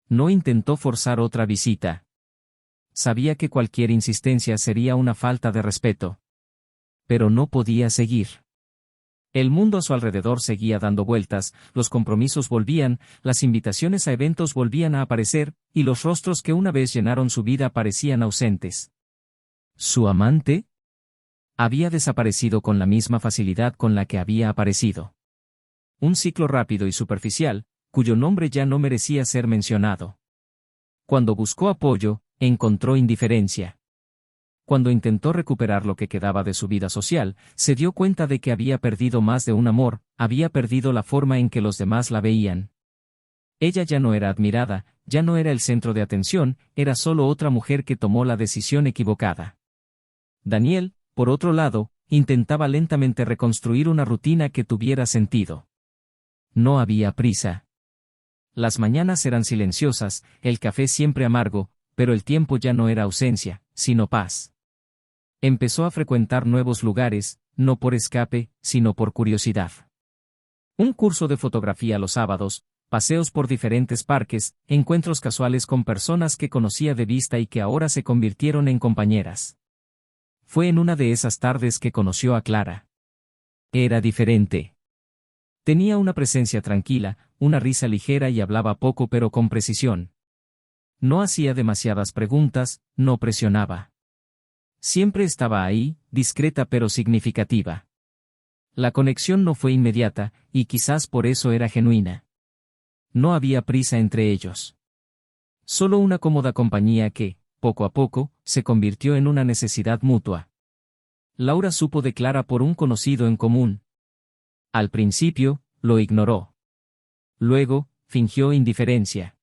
No intentó forzar otra visita. Sabía que cualquier insistencia sería una falta de respeto. Pero no podía seguir. El mundo a su alrededor seguía dando vueltas, los compromisos volvían, las invitaciones a eventos volvían a aparecer, y los rostros que una vez llenaron su vida parecían ausentes. ¿Su amante? Había desaparecido con la misma facilidad con la que había aparecido. Un ciclo rápido y superficial, cuyo nombre ya no merecía ser mencionado. Cuando buscó apoyo, encontró indiferencia. Cuando intentó recuperar lo que quedaba de su vida social, se dio cuenta de que había perdido más de un amor, había perdido la forma en que los demás la veían. Ella ya no era admirada, ya no era el centro de atención, era solo otra mujer que tomó la decisión equivocada. Daniel, por otro lado, intentaba lentamente reconstruir una rutina que tuviera sentido. No había prisa. Las mañanas eran silenciosas, el café siempre amargo, pero el tiempo ya no era ausencia, sino paz. Empezó a frecuentar nuevos lugares, no por escape, sino por curiosidad. Un curso de fotografía los sábados, paseos por diferentes parques, encuentros casuales con personas que conocía de vista y que ahora se convirtieron en compañeras. Fue en una de esas tardes que conoció a Clara. Era diferente. Tenía una presencia tranquila, una risa ligera y hablaba poco pero con precisión. No hacía demasiadas preguntas, no presionaba. Siempre estaba ahí, discreta pero significativa. La conexión no fue inmediata, y quizás por eso era genuina. No había prisa entre ellos. Solo una cómoda compañía que, poco a poco, se convirtió en una necesidad mutua. Laura supo de Clara por un conocido en común. Al principio, lo ignoró. Luego, fingió indiferencia.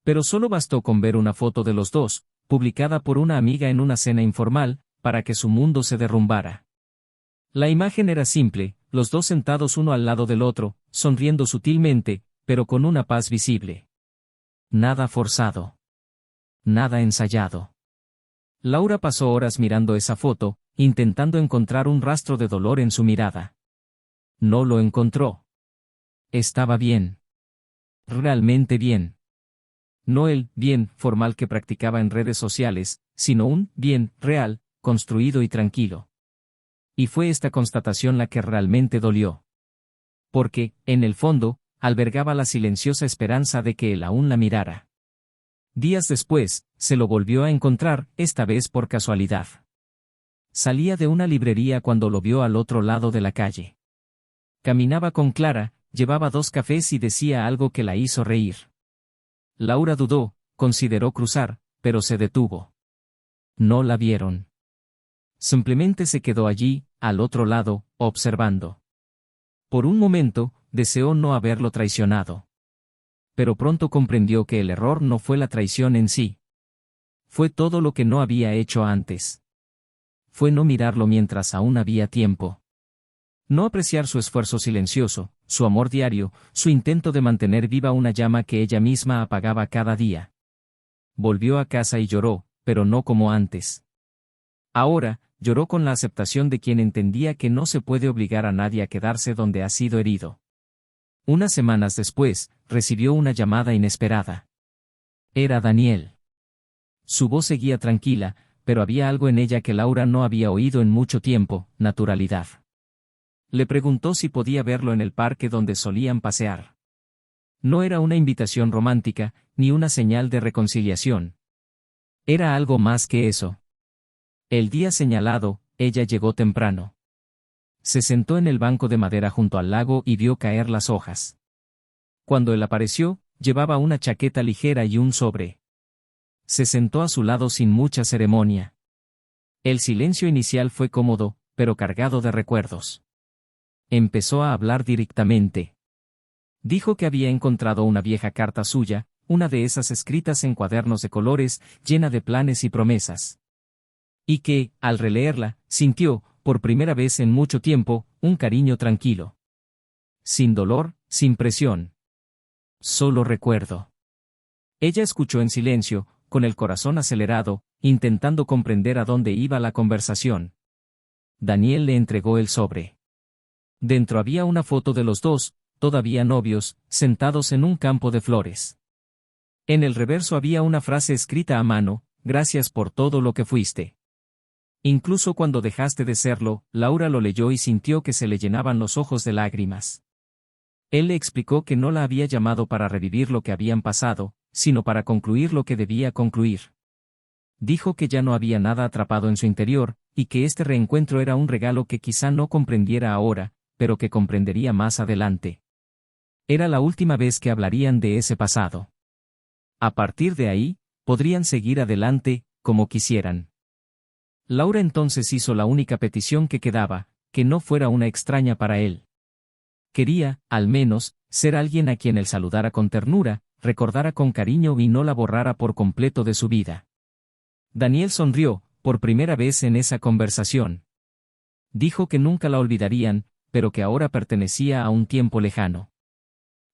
Pero solo bastó con ver una foto de los dos, publicada por una amiga en una cena informal, para que su mundo se derrumbara. La imagen era simple, los dos sentados uno al lado del otro, sonriendo sutilmente, pero con una paz visible. Nada forzado. Nada ensayado. Laura pasó horas mirando esa foto, intentando encontrar un rastro de dolor en su mirada. No lo encontró. Estaba bien. Realmente bien. No el bien formal que practicaba en redes sociales, sino un bien real, construido y tranquilo. Y fue esta constatación la que realmente dolió. Porque, en el fondo, albergaba la silenciosa esperanza de que él aún la mirara. Días después, se lo volvió a encontrar, esta vez por casualidad. Salía de una librería cuando lo vio al otro lado de la calle. Caminaba con Clara, llevaba 2 cafés y decía algo que la hizo reír. Laura dudó, consideró cruzar, pero se detuvo. No la vieron. Simplemente se quedó allí, al otro lado, observando. Por un momento, deseó no haberlo traicionado. Pero pronto comprendió que el error no fue la traición en sí. Fue todo lo que no había hecho antes. Fue no mirarlo mientras aún había tiempo. No apreciar su esfuerzo silencioso, su amor diario, su intento de mantener viva una llama que ella misma apagaba cada día. Volvió a casa y lloró, pero no como antes. Ahora, lloró con la aceptación de quien entendía que no se puede obligar a nadie a quedarse donde ha sido herido. Unas semanas después, recibió una llamada inesperada. Era Daniel. Su voz seguía tranquila, pero había algo en ella que Laura no había oído en mucho tiempo, naturalidad. Le preguntó si podía verlo en el parque donde solían pasear. No era una invitación romántica, ni una señal de reconciliación. Era algo más que eso. El día señalado, ella llegó temprano. Se sentó en el banco de madera junto al lago y vio caer las hojas. Cuando él apareció, llevaba una chaqueta ligera y un sobre. Se sentó a su lado sin mucha ceremonia. El silencio inicial fue cómodo, pero cargado de recuerdos. Empezó a hablar directamente. Dijo que había encontrado una vieja carta suya, una de esas escritas en cuadernos de colores, llena de planes y promesas. Y que, al releerla, sintió, por primera vez en mucho tiempo, un cariño tranquilo. Sin dolor, sin presión. Solo recuerdo. Ella escuchó en silencio, con el corazón acelerado, intentando comprender a dónde iba la conversación. Daniel le entregó el sobre. Dentro había una foto de los dos, todavía novios, sentados en un campo de flores. En el reverso había una frase escrita a mano: gracias por todo lo que fuiste. Incluso cuando dejaste de serlo, Laura lo leyó y sintió que se le llenaban los ojos de lágrimas. Él le explicó que no la había llamado para revivir lo que habían pasado, sino para concluir lo que debía concluir. Dijo que ya no había nada atrapado en su interior, y que este reencuentro era un regalo que quizá no comprendiera ahora, pero que comprendería más adelante. Era la última vez que hablarían de ese pasado. A partir de ahí, podrían seguir adelante, como quisieran. Laura entonces hizo la única petición que quedaba, que no fuera una extraña para él. Quería, al menos, ser alguien a quien él saludara con ternura, recordara con cariño y no la borrara por completo de su vida. Daniel sonrió, por primera vez en esa conversación. Dijo que nunca la olvidarían, pero que ahora pertenecía a un tiempo lejano.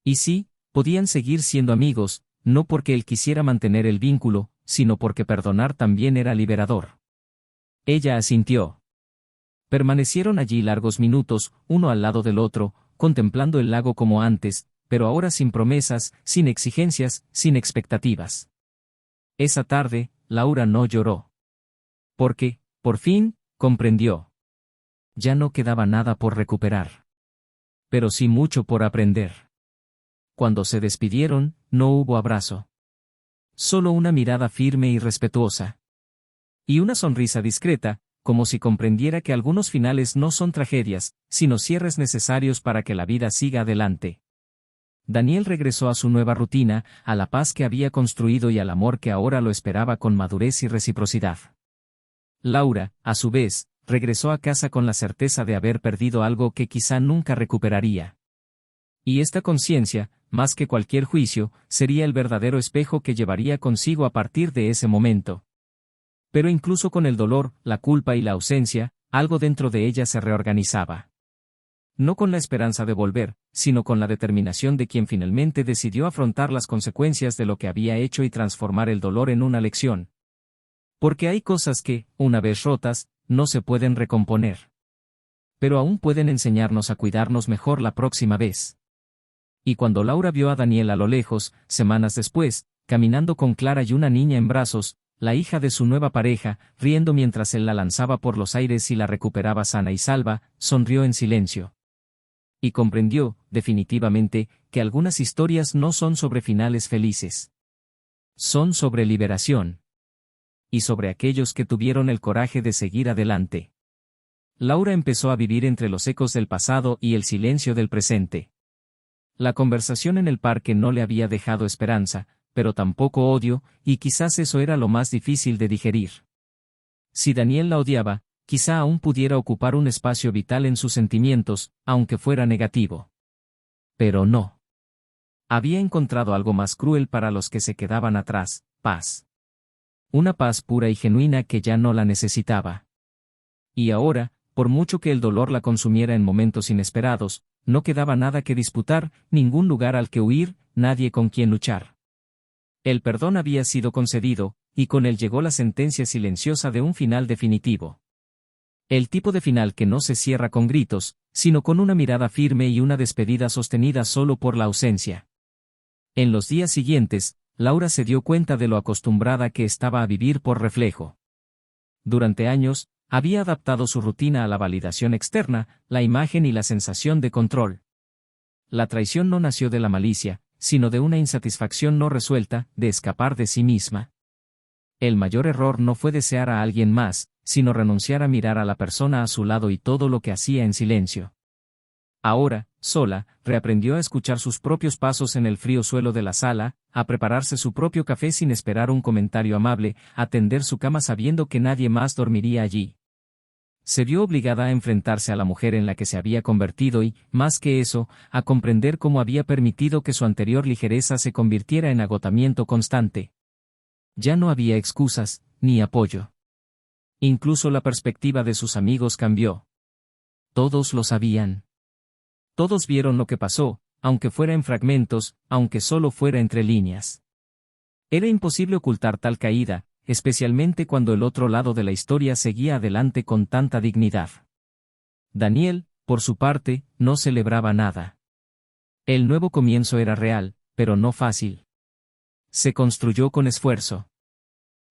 Y sí, podían seguir siendo amigos, no porque él quisiera mantener el vínculo, sino porque perdonar también era liberador. Ella asintió. Permanecieron allí largos minutos, uno al lado del otro, contemplando el lago como antes, pero ahora sin promesas, sin exigencias, sin expectativas. Esa tarde, Laura no lloró. Porque, por fin, comprendió. Ya no quedaba nada por recuperar. Pero sí mucho por aprender. Cuando se despidieron, no hubo abrazo. Solo una mirada firme y respetuosa. Y una sonrisa discreta, como si comprendiera que algunos finales no son tragedias, sino cierres necesarios para que la vida siga adelante. Daniel regresó a su nueva rutina, a la paz que había construido y al amor que ahora lo esperaba con madurez y reciprocidad. Laura, a su vez, regresó a casa con la certeza de haber perdido algo que quizá nunca recuperaría. Y esta conciencia, más que cualquier juicio, sería el verdadero espejo que llevaría consigo a partir de ese momento. Pero incluso con el dolor, la culpa y la ausencia, algo dentro de ella se reorganizaba. No con la esperanza de volver, sino con la determinación de quien finalmente decidió afrontar las consecuencias de lo que había hecho y transformar el dolor en una lección. Porque hay cosas que, una vez rotas, no se pueden recomponer. Pero aún pueden enseñarnos a cuidarnos mejor la próxima vez. Y cuando Laura vio a Daniel a lo lejos, semanas después, caminando con Clara y una niña en brazos, la hija de su nueva pareja, riendo mientras él la lanzaba por los aires y la recuperaba sana y salva, sonrió en silencio. Y comprendió, definitivamente, que algunas historias no son sobre finales felices. Son sobre liberación. Y sobre aquellos que tuvieron el coraje de seguir adelante. Laura empezó a vivir entre los ecos del pasado y el silencio del presente. La conversación en el parque no le había dejado esperanza, pero tampoco odio, y quizás eso era lo más difícil de digerir. Si Daniel la odiaba, quizá aún pudiera ocupar un espacio vital en sus sentimientos, aunque fuera negativo. Pero no. Había encontrado algo más cruel para los que se quedaban atrás: paz. Una paz pura y genuina que ya no la necesitaba. Y ahora, por mucho que el dolor la consumiera en momentos inesperados, no quedaba nada que disputar, ningún lugar al que huir, nadie con quien luchar. El perdón había sido concedido, y con él llegó la sentencia silenciosa de un final definitivo. El tipo de final que no se cierra con gritos, sino con una mirada firme y una despedida sostenida solo por la ausencia. En los días siguientes, Laura se dio cuenta de lo acostumbrada que estaba a vivir por reflejo. Durante años, había adaptado su rutina a la validación externa, la imagen y la sensación de control. La traición no nació de la malicia, sino de una insatisfacción no resuelta, de escapar de sí misma. El mayor error no fue desear a alguien más, sino renunciar a mirar a la persona a su lado y todo lo que hacía en silencio. Ahora, sola, reaprendió a escuchar sus propios pasos en el frío suelo de la sala, a prepararse su propio café sin esperar un comentario amable, a tender su cama sabiendo que nadie más dormiría allí. Se vio obligada a enfrentarse a la mujer en la que se había convertido y, más que eso, a comprender cómo había permitido que su anterior ligereza se convirtiera en agotamiento constante. Ya no había excusas, ni apoyo. Incluso la perspectiva de sus amigos cambió. Todos lo sabían. Todos vieron lo que pasó, aunque fuera en fragmentos, aunque solo fuera entre líneas. Era imposible ocultar tal caída, especialmente cuando el otro lado de la historia seguía adelante con tanta dignidad. Daniel, por su parte, no celebraba nada. El nuevo comienzo era real, pero no fácil. Se construyó con esfuerzo.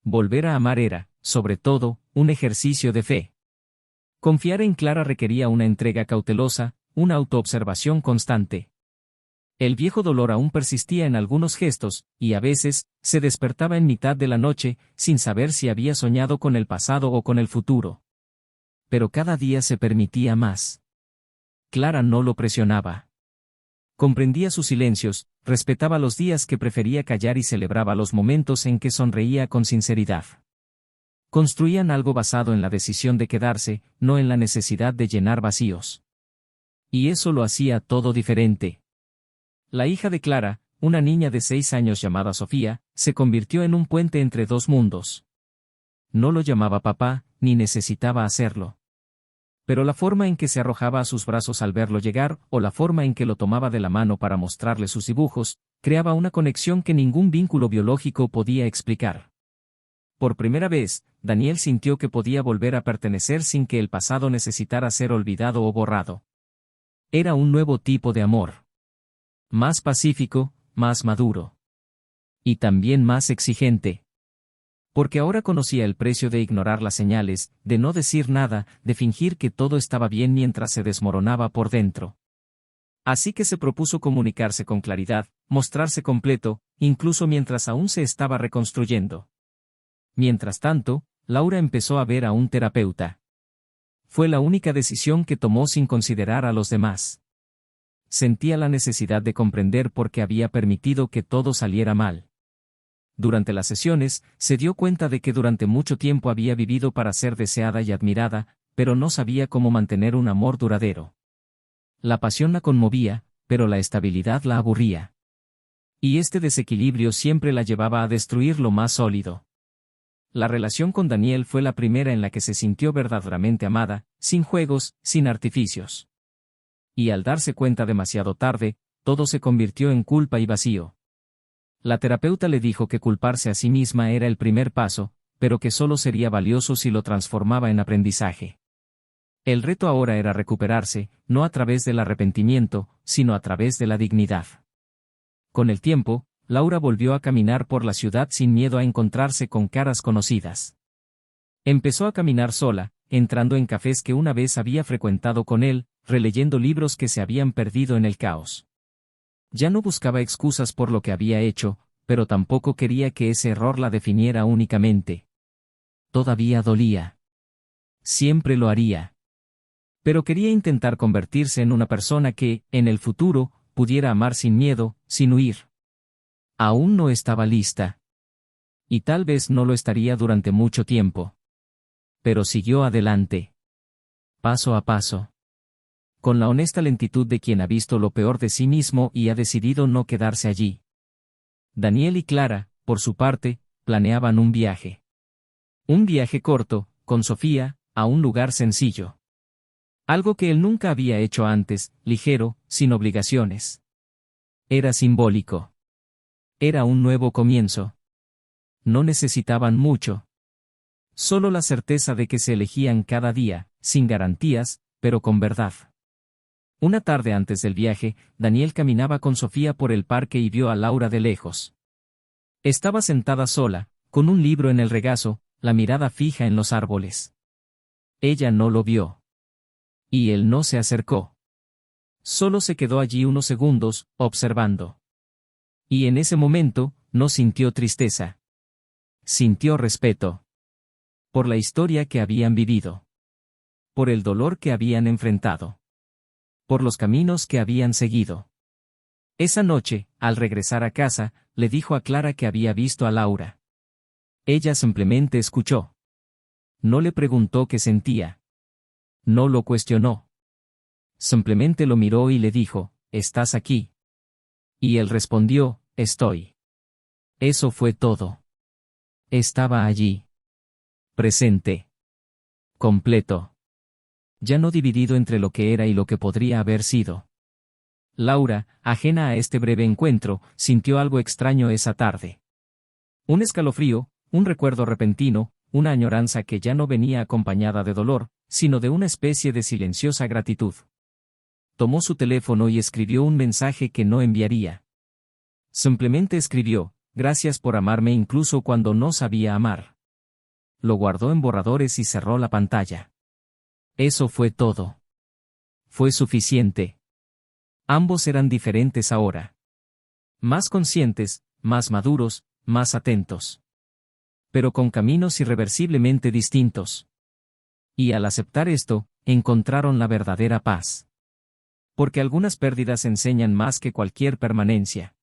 Volver a amar era, sobre todo, un ejercicio de fe. Confiar en Clara requería una entrega cautelosa, una autoobservación constante. El viejo dolor aún persistía en algunos gestos, y a veces, se despertaba en mitad de la noche, sin saber si había soñado con el pasado o con el futuro. Pero cada día se permitía más. Clara no lo presionaba. Comprendía sus silencios, respetaba los días que prefería callar y celebraba los momentos en que sonreía con sinceridad. Construían algo basado en la decisión de quedarse, no en la necesidad de llenar vacíos. Y eso lo hacía todo diferente. La hija de Clara, una niña de 6 años llamada Sofía, se convirtió en un puente entre dos mundos. No lo llamaba papá, ni necesitaba hacerlo. Pero la forma en que se arrojaba a sus brazos al verlo llegar, o la forma en que lo tomaba de la mano para mostrarle sus dibujos, creaba una conexión que ningún vínculo biológico podía explicar. Por primera vez, Daniel sintió que podía volver a pertenecer sin que el pasado necesitara ser olvidado o borrado. Era un nuevo tipo de amor. Más pacífico, más maduro. Y también más exigente. Porque ahora conocía el precio de ignorar las señales, de no decir nada, de fingir que todo estaba bien mientras se desmoronaba por dentro. Así que se propuso comunicarse con claridad, mostrarse completo, incluso mientras aún se estaba reconstruyendo. Mientras tanto, Laura empezó a ver a un terapeuta. Fue la única decisión que tomó sin considerar a los demás. Sentía la necesidad de comprender por qué había permitido que todo saliera mal. Durante las sesiones, se dio cuenta de que durante mucho tiempo había vivido para ser deseada y admirada, pero no sabía cómo mantener un amor duradero. La pasión la conmovía, pero la estabilidad la aburría. Y este desequilibrio siempre la llevaba a destruir lo más sólido. La relación con Daniel fue la primera en la que se sintió verdaderamente amada, sin juegos, sin artificios. Y al darse cuenta demasiado tarde, todo se convirtió en culpa y vacío. La terapeuta le dijo que culparse a sí misma era el primer paso, pero que solo sería valioso si lo transformaba en aprendizaje. El reto ahora era recuperarse, no a través del arrepentimiento, sino a través de la dignidad. Con el tiempo, Laura volvió a caminar por la ciudad sin miedo a encontrarse con caras conocidas. Empezó a caminar sola, entrando en cafés que una vez había frecuentado con él, releyendo libros que se habían perdido en el caos. Ya no buscaba excusas por lo que había hecho, pero tampoco quería que ese error la definiera únicamente. Todavía dolía. Siempre lo haría. Pero quería intentar convertirse en una persona que, en el futuro, pudiera amar sin miedo, sin huir. Aún no estaba lista. Y tal vez no lo estaría durante mucho tiempo. Pero siguió adelante. Paso a paso. Con la honesta lentitud de quien ha visto lo peor de sí mismo y ha decidido no quedarse allí. Daniel y Clara, por su parte, planeaban un viaje. Un viaje corto, con Sofía, a un lugar sencillo. Algo que él nunca había hecho antes, ligero, sin obligaciones. Era simbólico. Era un nuevo comienzo. No necesitaban mucho. Solo la certeza de que se elegían cada día, sin garantías, pero con verdad. Una tarde antes del viaje, Daniel caminaba con Sofía por el parque y vio a Laura de lejos. Estaba sentada sola, con un libro en el regazo, la mirada fija en los árboles. Ella no lo vio. Y él no se acercó. Solo se quedó allí unos segundos, observando. Y en ese momento, no sintió tristeza. Sintió respeto. Por la historia que habían vivido. Por el dolor que habían enfrentado. Por los caminos que habían seguido. Esa noche, al regresar a casa, le dijo a Clara que había visto a Laura. Ella simplemente escuchó. No le preguntó qué sentía. No lo cuestionó. Simplemente lo miró y le dijo, ¿estás aquí? Y él respondió, estoy. Eso fue todo. Estaba allí. Presente. Completo. Ya no dividido entre lo que era y lo que podría haber sido. Laura, ajena a este breve encuentro, sintió algo extraño esa tarde. Un escalofrío, un recuerdo repentino, una añoranza que ya no venía acompañada de dolor, sino de una especie de silenciosa gratitud. Tomó su teléfono y escribió un mensaje que no enviaría. Simplemente escribió, gracias por amarme incluso cuando no sabía amar. Lo guardó en borradores y cerró la pantalla. Eso fue todo. Fue suficiente. Ambos eran diferentes ahora. Más conscientes, más maduros, más atentos. Pero con caminos irreversiblemente distintos. Y al aceptar esto, encontraron la verdadera paz. Porque algunas pérdidas enseñan más que cualquier permanencia.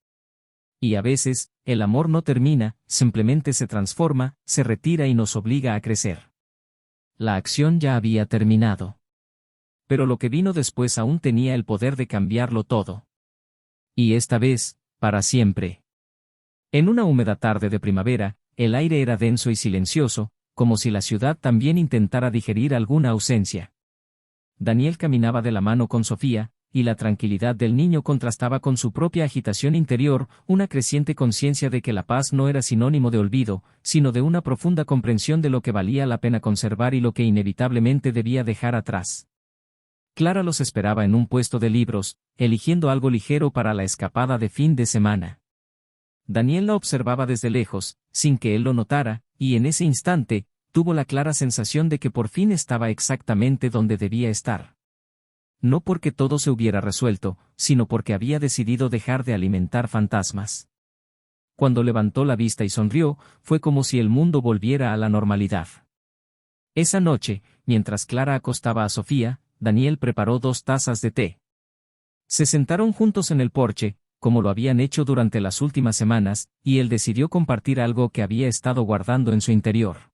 Y a veces, el amor no termina, simplemente se transforma, se retira y nos obliga a crecer. La acción ya había terminado. Pero lo que vino después aún tenía el poder de cambiarlo todo. Y esta vez, para siempre. En una húmeda tarde de primavera, el aire era denso y silencioso, como si la ciudad también intentara digerir alguna ausencia. Daniel caminaba de la mano con Sofía, y la tranquilidad del niño contrastaba con su propia agitación interior, una creciente conciencia de que la paz no era sinónimo de olvido, sino de una profunda comprensión de lo que valía la pena conservar y lo que inevitablemente debía dejar atrás. Clara los esperaba en un puesto de libros, eligiendo algo ligero para la escapada de fin de semana. Daniel la observaba desde lejos, sin que él lo notara, y en ese instante, tuvo la clara sensación de que por fin estaba exactamente donde debía estar. No porque todo se hubiera resuelto, sino porque había decidido dejar de alimentar fantasmas. Cuando levantó la vista y sonrió, fue como si el mundo volviera a la normalidad. Esa noche, mientras Clara acostaba a Sofía, Daniel preparó 2 tazas de té. Se sentaron juntos en el porche, como lo habían hecho durante las últimas semanas, y él decidió compartir algo que había estado guardando en su interior.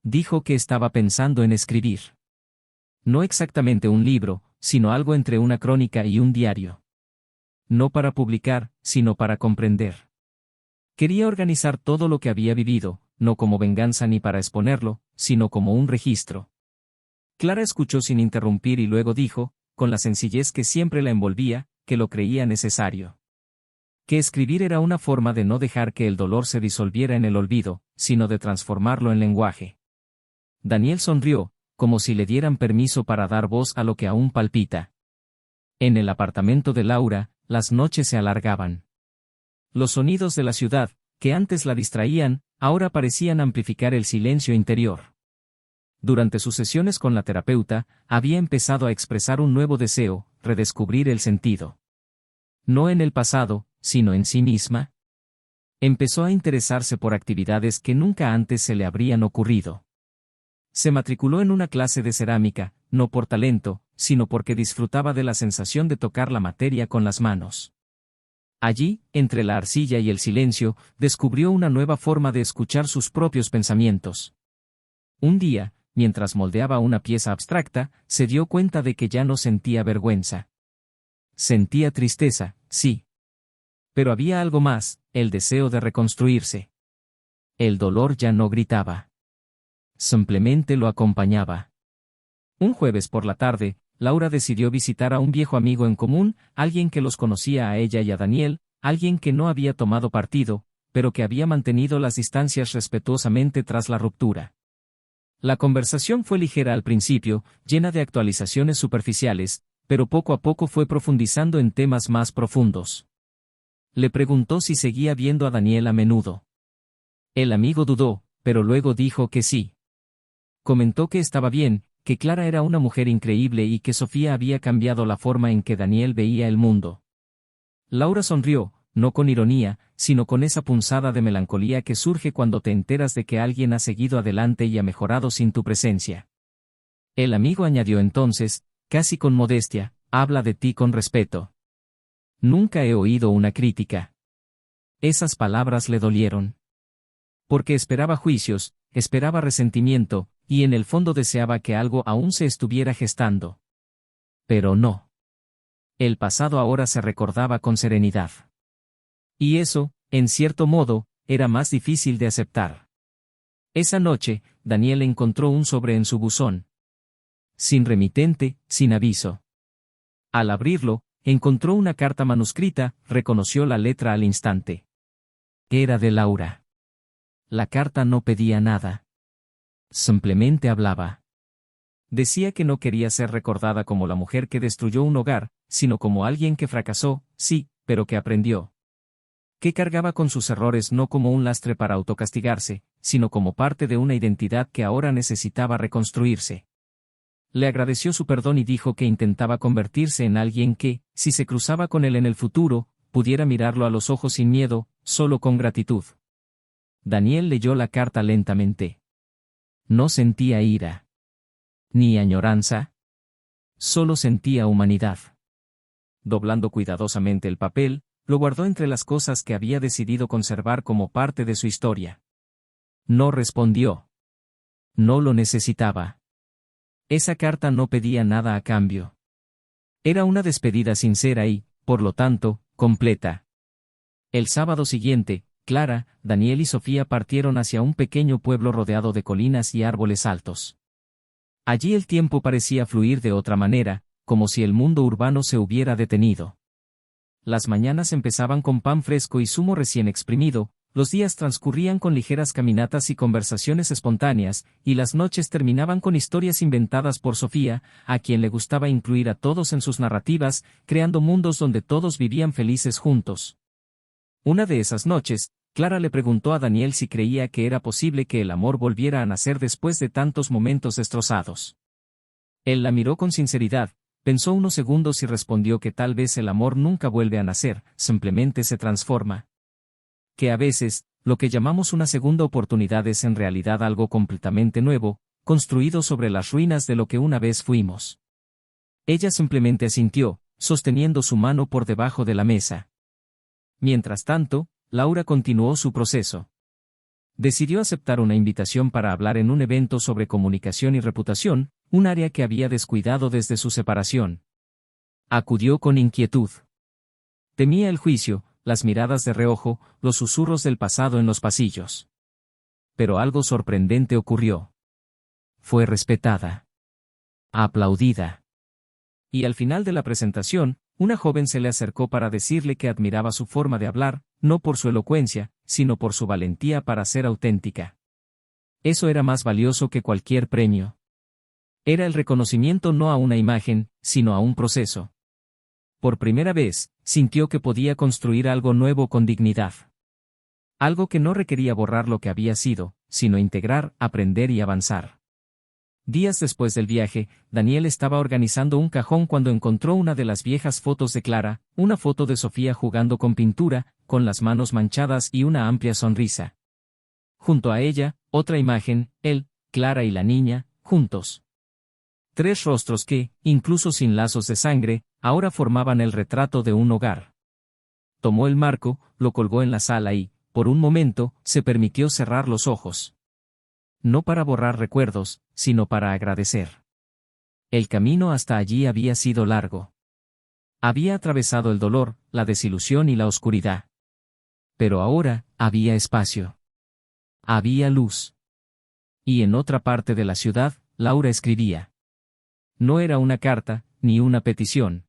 Dijo que estaba pensando en escribir. No exactamente un libro, sino algo entre una crónica y un diario. No para publicar, sino para comprender. Quería organizar todo lo que había vivido, no como venganza ni para exponerlo, sino como un registro. Clara escuchó sin interrumpir y luego dijo, con la sencillez que siempre la envolvía, que lo creía necesario. Que escribir era una forma de no dejar que el dolor se disolviera en el olvido, sino de transformarlo en lenguaje. Daniel sonrió, como si le dieran permiso para dar voz a lo que aún palpita. En el apartamento de Laura, las noches se alargaban. Los sonidos de la ciudad, que antes la distraían, ahora parecían amplificar el silencio interior. Durante sus sesiones con la terapeuta, había empezado a expresar un nuevo deseo, redescubrir el sentido. No en el pasado, sino en sí misma. Empezó a interesarse por actividades que nunca antes se le habrían ocurrido. Se matriculó en una clase de cerámica, no por talento, sino porque disfrutaba de la sensación de tocar la materia con las manos. Allí, entre la arcilla y el silencio, descubrió una nueva forma de escuchar sus propios pensamientos. Un día, mientras moldeaba una pieza abstracta, se dio cuenta de que ya no sentía vergüenza. Sentía tristeza, sí. Pero había algo más, el deseo de reconstruirse. El dolor ya no gritaba. Simplemente lo acompañaba. Un jueves por la tarde, Laura decidió visitar a un viejo amigo en común, alguien que los conocía a ella y a Daniel, alguien que no había tomado partido, pero que había mantenido las distancias respetuosamente tras la ruptura. La conversación fue ligera al principio, llena de actualizaciones superficiales, pero poco a poco fue profundizando en temas más profundos. Le preguntó si seguía viendo a Daniel a menudo. El amigo dudó, pero luego dijo que sí. Comentó que estaba bien, que Clara era una mujer increíble y que Sofía había cambiado la forma en que Daniel veía el mundo. Laura sonrió, no con ironía, sino con esa punzada de melancolía que surge cuando te enteras de que alguien ha seguido adelante y ha mejorado sin tu presencia. El amigo añadió entonces, casi con modestia, habla de ti con respeto. Nunca he oído una crítica. Esas palabras le dolieron. Porque esperaba juicios, esperaba resentimiento, y en el fondo deseaba que algo aún se estuviera gestando. Pero no. El pasado ahora se recordaba con serenidad. Y eso, en cierto modo, era más difícil de aceptar. Esa noche, Daniel encontró un sobre en su buzón. Sin remitente, sin aviso. Al abrirlo, encontró una carta manuscrita, reconoció la letra al instante. Era de Laura. La carta no pedía nada. Simplemente hablaba. Decía que no quería ser recordada como la mujer que destruyó un hogar, sino como alguien que fracasó, sí, pero que aprendió. Que cargaba con sus errores no como un lastre para autocastigarse, sino como parte de una identidad que ahora necesitaba reconstruirse. Le agradeció su perdón y dijo que intentaba convertirse en alguien que, si se cruzaba con él en el futuro, pudiera mirarlo a los ojos sin miedo, solo con gratitud. Daniel leyó la carta lentamente. No sentía ira. Ni añoranza. Solo sentía humanidad. Doblando cuidadosamente el papel, lo guardó entre las cosas que había decidido conservar como parte de su historia. No respondió. No lo necesitaba. Esa carta no pedía nada a cambio. Era una despedida sincera y, por lo tanto, completa. El sábado siguiente, Clara, Daniel y Sofía partieron hacia un pequeño pueblo rodeado de colinas y árboles altos. Allí el tiempo parecía fluir de otra manera, como si el mundo urbano se hubiera detenido. Las mañanas empezaban con pan fresco y zumo recién exprimido, los días transcurrían con ligeras caminatas y conversaciones espontáneas, y las noches terminaban con historias inventadas por Sofía, a quien le gustaba incluir a todos en sus narrativas, creando mundos donde todos vivían felices juntos. Una de esas noches, Clara le preguntó a Daniel si creía que era posible que el amor volviera a nacer después de tantos momentos destrozados. Él la miró con sinceridad, pensó unos segundos y respondió que tal vez el amor nunca vuelve a nacer, simplemente se transforma. Que a veces, lo que llamamos una segunda oportunidad es en realidad algo completamente nuevo, construido sobre las ruinas de lo que una vez fuimos. Ella simplemente asintió, sosteniendo su mano por debajo de la mesa. Mientras tanto, Laura continuó su proceso. Decidió aceptar una invitación para hablar en un evento sobre comunicación y reputación, un área que había descuidado desde su separación. Acudió con inquietud. Temía el juicio, las miradas de reojo, los susurros del pasado en los pasillos. Pero algo sorprendente ocurrió. Fue respetada. Aplaudida. Y al final de la presentación, una joven se le acercó para decirle que admiraba su forma de hablar, no por su elocuencia, sino por su valentía para ser auténtica. Eso era más valioso que cualquier premio. Era el reconocimiento no a una imagen, sino a un proceso. Por primera vez, sintió que podía construir algo nuevo con dignidad. Algo que no requería borrar lo que había sido, sino integrar, aprender y avanzar. Días después del viaje, Daniel estaba organizando un cajón cuando encontró una de las viejas fotos de Clara, una foto de Sofía jugando con pintura, con las manos manchadas y una amplia sonrisa. Junto a ella, otra imagen, él, Clara y la niña, juntos. Tres rostros que, incluso sin lazos de sangre, ahora formaban el retrato de un hogar. Tomó el marco, lo colgó en la sala y, por un momento, se permitió cerrar los ojos. No para borrar recuerdos, sino para agradecer. El camino hasta allí había sido largo. Había atravesado el dolor, la desilusión y la oscuridad. Pero ahora, había espacio. Había luz. Y en otra parte de la ciudad, Laura escribía. No era una carta, ni una petición.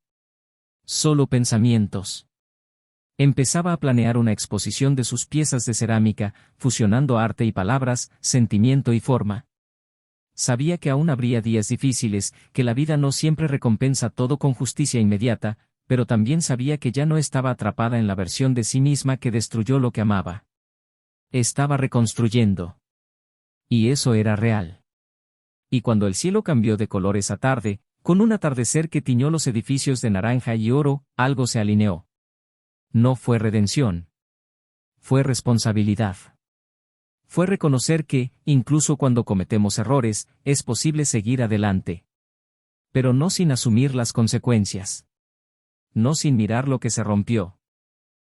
Solo pensamientos. Empezaba a planear una exposición de sus piezas de cerámica, fusionando arte y palabras, sentimiento y forma. Sabía que aún habría días difíciles, que la vida no siempre recompensa todo con justicia inmediata, pero también sabía que ya no estaba atrapada en la versión de sí misma que destruyó lo que amaba. Estaba reconstruyendo. Y eso era real. Y cuando el cielo cambió de color esa tarde, con un atardecer que tiñó los edificios de naranja y oro, algo se alineó. No fue redención. Fue responsabilidad. Fue reconocer que, incluso cuando cometemos errores, es posible seguir adelante. Pero no sin asumir las consecuencias. No sin mirar lo que se rompió.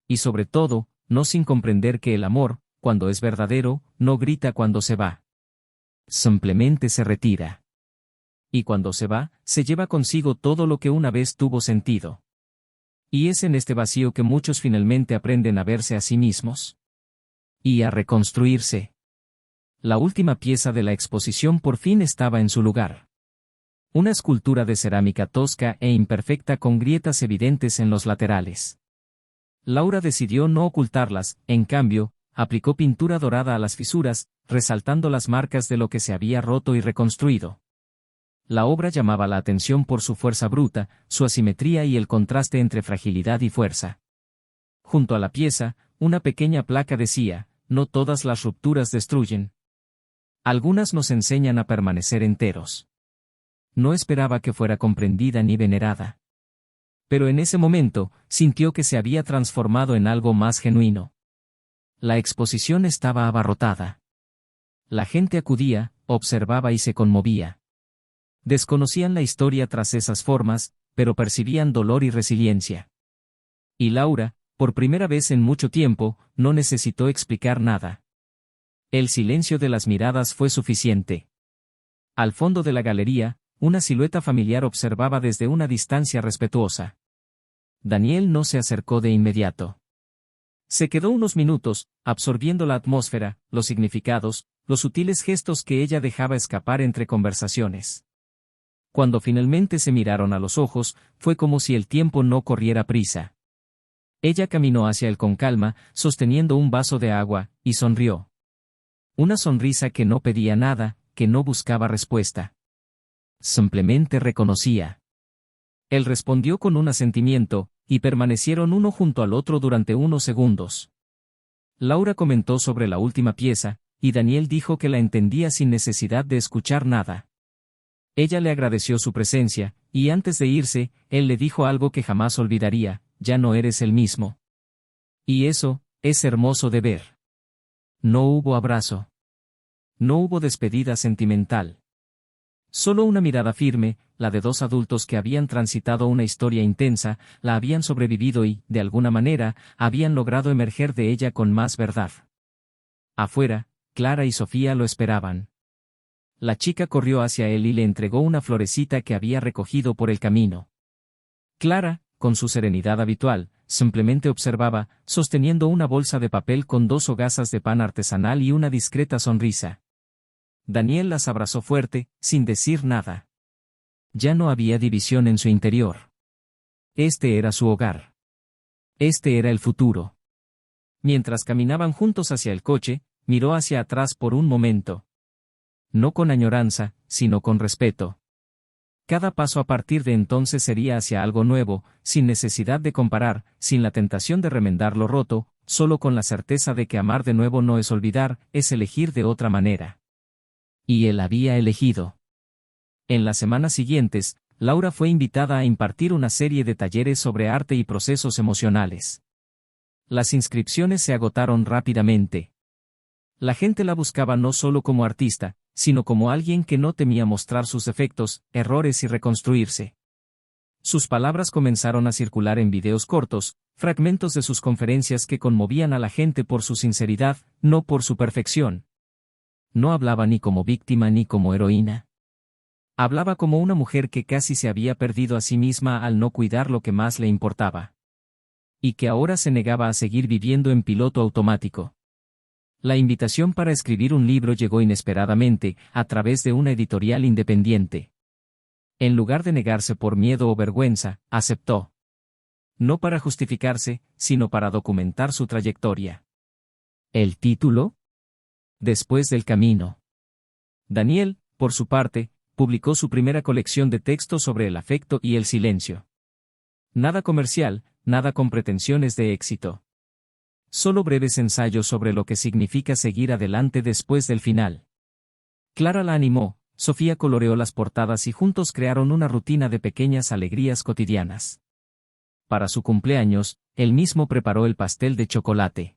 Y sobre todo, no sin comprender que el amor, cuando es verdadero, no grita cuando se va. Simplemente se retira. Y cuando se va, se lleva consigo todo lo que una vez tuvo sentido. Y es en este vacío que muchos finalmente aprenden a verse a sí mismos. Y a reconstruirse. La última pieza de la exposición por fin estaba en su lugar. Una escultura de cerámica tosca e imperfecta con grietas evidentes en los laterales. Laura decidió no ocultarlas, en cambio, aplicó pintura dorada a las fisuras, resaltando las marcas de lo que se había roto y reconstruido. La obra llamaba la atención por su fuerza bruta, su asimetría y el contraste entre fragilidad y fuerza. Junto a la pieza, una pequeña placa decía: no todas las rupturas destruyen. Algunas nos enseñan a permanecer enteros. No esperaba que fuera comprendida ni venerada. Pero en ese momento, sintió que se había transformado en algo más genuino. La exposición estaba abarrotada. La gente acudía, observaba y se conmovía. Desconocían la historia tras esas formas, pero percibían dolor y resiliencia. Y Laura, por primera vez en mucho tiempo, no necesitó explicar nada. El silencio de las miradas fue suficiente. Al fondo de la galería, una silueta familiar observaba desde una distancia respetuosa. Daniel no se acercó de inmediato. Se quedó unos minutos, absorbiendo la atmósfera, los significados, los sutiles gestos que ella dejaba escapar entre conversaciones. Cuando finalmente se miraron a los ojos, fue como si el tiempo no corriera prisa. Ella caminó hacia él con calma, sosteniendo un vaso de agua, y sonrió. Una sonrisa que no pedía nada, que no buscaba respuesta. Simplemente reconocía. Él respondió con un asentimiento, y permanecieron uno junto al otro durante unos segundos. Laura comentó sobre la última pieza, y Daniel dijo que la entendía sin necesidad de escuchar nada. Ella le agradeció su presencia, y antes de irse, él le dijo algo que jamás olvidaría: ya no eres el mismo. Y eso, es hermoso de ver. No hubo abrazo. No hubo despedida sentimental. Solo una mirada firme, la de dos adultos que habían transitado una historia intensa, la habían sobrevivido y, de alguna manera, habían logrado emerger de ella con más verdad. Afuera, Clara y Sofía lo esperaban. La chica corrió hacia él y le entregó una florecita que había recogido por el camino. Clara, con su serenidad habitual, simplemente observaba, sosteniendo una bolsa de papel con 2 hogazas de pan artesanal y una discreta sonrisa. Daniel las abrazó fuerte, sin decir nada. Ya no había división en su interior. Este era su hogar. Este era el futuro. Mientras caminaban juntos hacia el coche, miró hacia atrás por un momento. No con añoranza, sino con respeto. Cada paso a partir de entonces sería hacia algo nuevo, sin necesidad de comparar, sin la tentación de remendar lo roto, solo con la certeza de que amar de nuevo no es olvidar, es elegir de otra manera. Y él había elegido. En las semanas siguientes, Laura fue invitada a impartir una serie de talleres sobre arte y procesos emocionales. Las inscripciones se agotaron rápidamente. La gente la buscaba no solo como artista, sino como alguien que no temía mostrar sus defectos, errores y reconstruirse. Sus palabras comenzaron a circular en videos cortos, fragmentos de sus conferencias que conmovían a la gente por su sinceridad, no por su perfección. No hablaba ni como víctima ni como heroína. Hablaba como una mujer que casi se había perdido a sí misma al no cuidar lo que más le importaba. Y que ahora se negaba a seguir viviendo en piloto automático. La invitación para escribir un libro llegó inesperadamente, a través de una editorial independiente. En lugar de negarse por miedo o vergüenza, aceptó. No para justificarse, sino para documentar su trayectoria. ¿El título? Después del camino. Daniel, por su parte, publicó su primera colección de textos sobre el afecto y el silencio. Nada comercial, nada con pretensiones de éxito. Solo breves ensayos sobre lo que significa seguir adelante después del final. Clara la animó, Sofía coloreó las portadas y juntos crearon una rutina de pequeñas alegrías cotidianas. Para su cumpleaños, él mismo preparó el pastel de chocolate.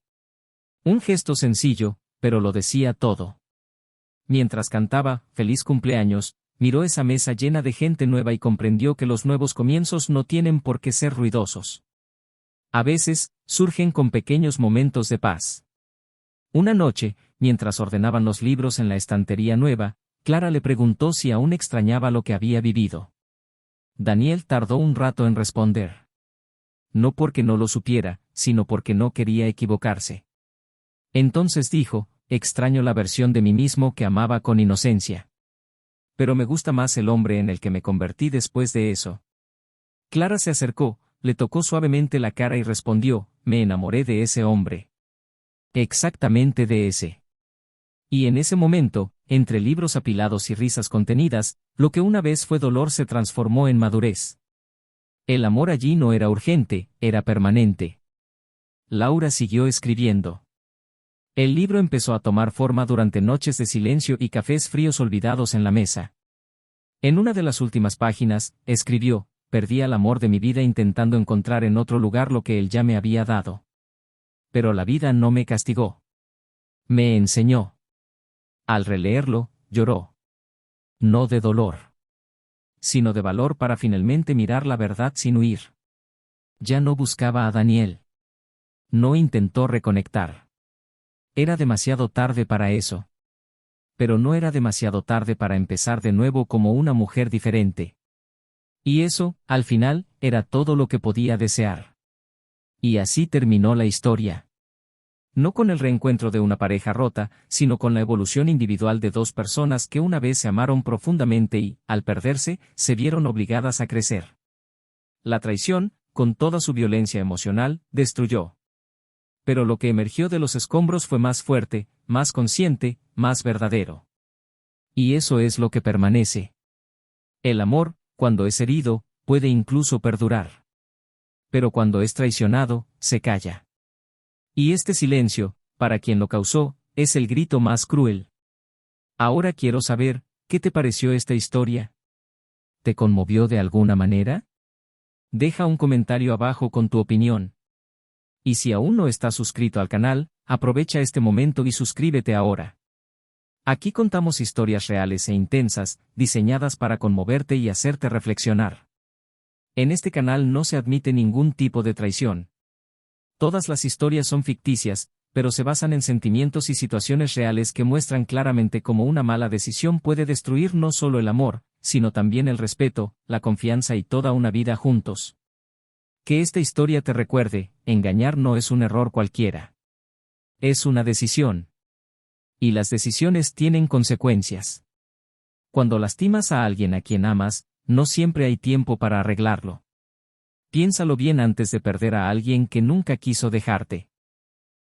Un gesto sencillo, pero lo decía todo. Mientras cantaba, "Feliz cumpleaños", miró esa mesa llena de gente nueva y comprendió que los nuevos comienzos no tienen por qué ser ruidosos. A veces, surgen con pequeños momentos de paz. Una noche, mientras ordenaban los libros en la estantería nueva, Clara le preguntó si aún extrañaba lo que había vivido. Daniel tardó un rato en responder. No porque no lo supiera, sino porque no quería equivocarse. Entonces dijo, "Extraño la versión de mí mismo que amaba con inocencia. Pero me gusta más el hombre en el que me convertí después de eso". Clara se acercó, le tocó suavemente la cara y respondió, "Me enamoré de ese hombre. Exactamente de ese". Y en ese momento, entre libros apilados y risas contenidas, lo que una vez fue dolor se transformó en madurez. El amor allí no era urgente, era permanente. Laura siguió escribiendo. El libro empezó a tomar forma durante noches de silencio y cafés fríos olvidados en la mesa. En una de las últimas páginas, escribió, "Perdí al amor de mi vida intentando encontrar en otro lugar lo que él ya me había dado. Pero la vida no me castigó. Me enseñó". Al releerlo, lloró. No de dolor, sino de valor para finalmente mirar la verdad sin huir. Ya no buscaba a Daniel. No intentó reconectar. Era demasiado tarde para eso. Pero no era demasiado tarde para empezar de nuevo como una mujer diferente. Y eso, al final, era todo lo que podía desear. Y así terminó la historia. No con el reencuentro de una pareja rota, sino con la evolución individual de dos personas que una vez se amaron profundamente y, al perderse, se vieron obligadas a crecer. La traición, con toda su violencia emocional, destruyó. Pero lo que emergió de los escombros fue más fuerte, más consciente, más verdadero. Y eso es lo que permanece. El amor, cuando es herido, puede incluso perdurar. Pero cuando es traicionado, se calla. Y este silencio, para quien lo causó, es el grito más cruel. Ahora quiero saber, ¿qué te pareció esta historia? ¿Te conmovió de alguna manera? Deja un comentario abajo con tu opinión. Y si aún no estás suscrito al canal, aprovecha este momento y suscríbete ahora. Aquí contamos historias reales e intensas, diseñadas para conmoverte y hacerte reflexionar. En este canal no se admite ningún tipo de traición. Todas las historias son ficticias, pero se basan en sentimientos y situaciones reales que muestran claramente cómo una mala decisión puede destruir no solo el amor, sino también el respeto, la confianza y toda una vida juntos. Que esta historia te recuerde, engañar no es un error cualquiera. Es una decisión. Y las decisiones tienen consecuencias. Cuando lastimas a alguien a quien amas, no siempre hay tiempo para arreglarlo. Piénsalo bien antes de perder a alguien que nunca quiso dejarte.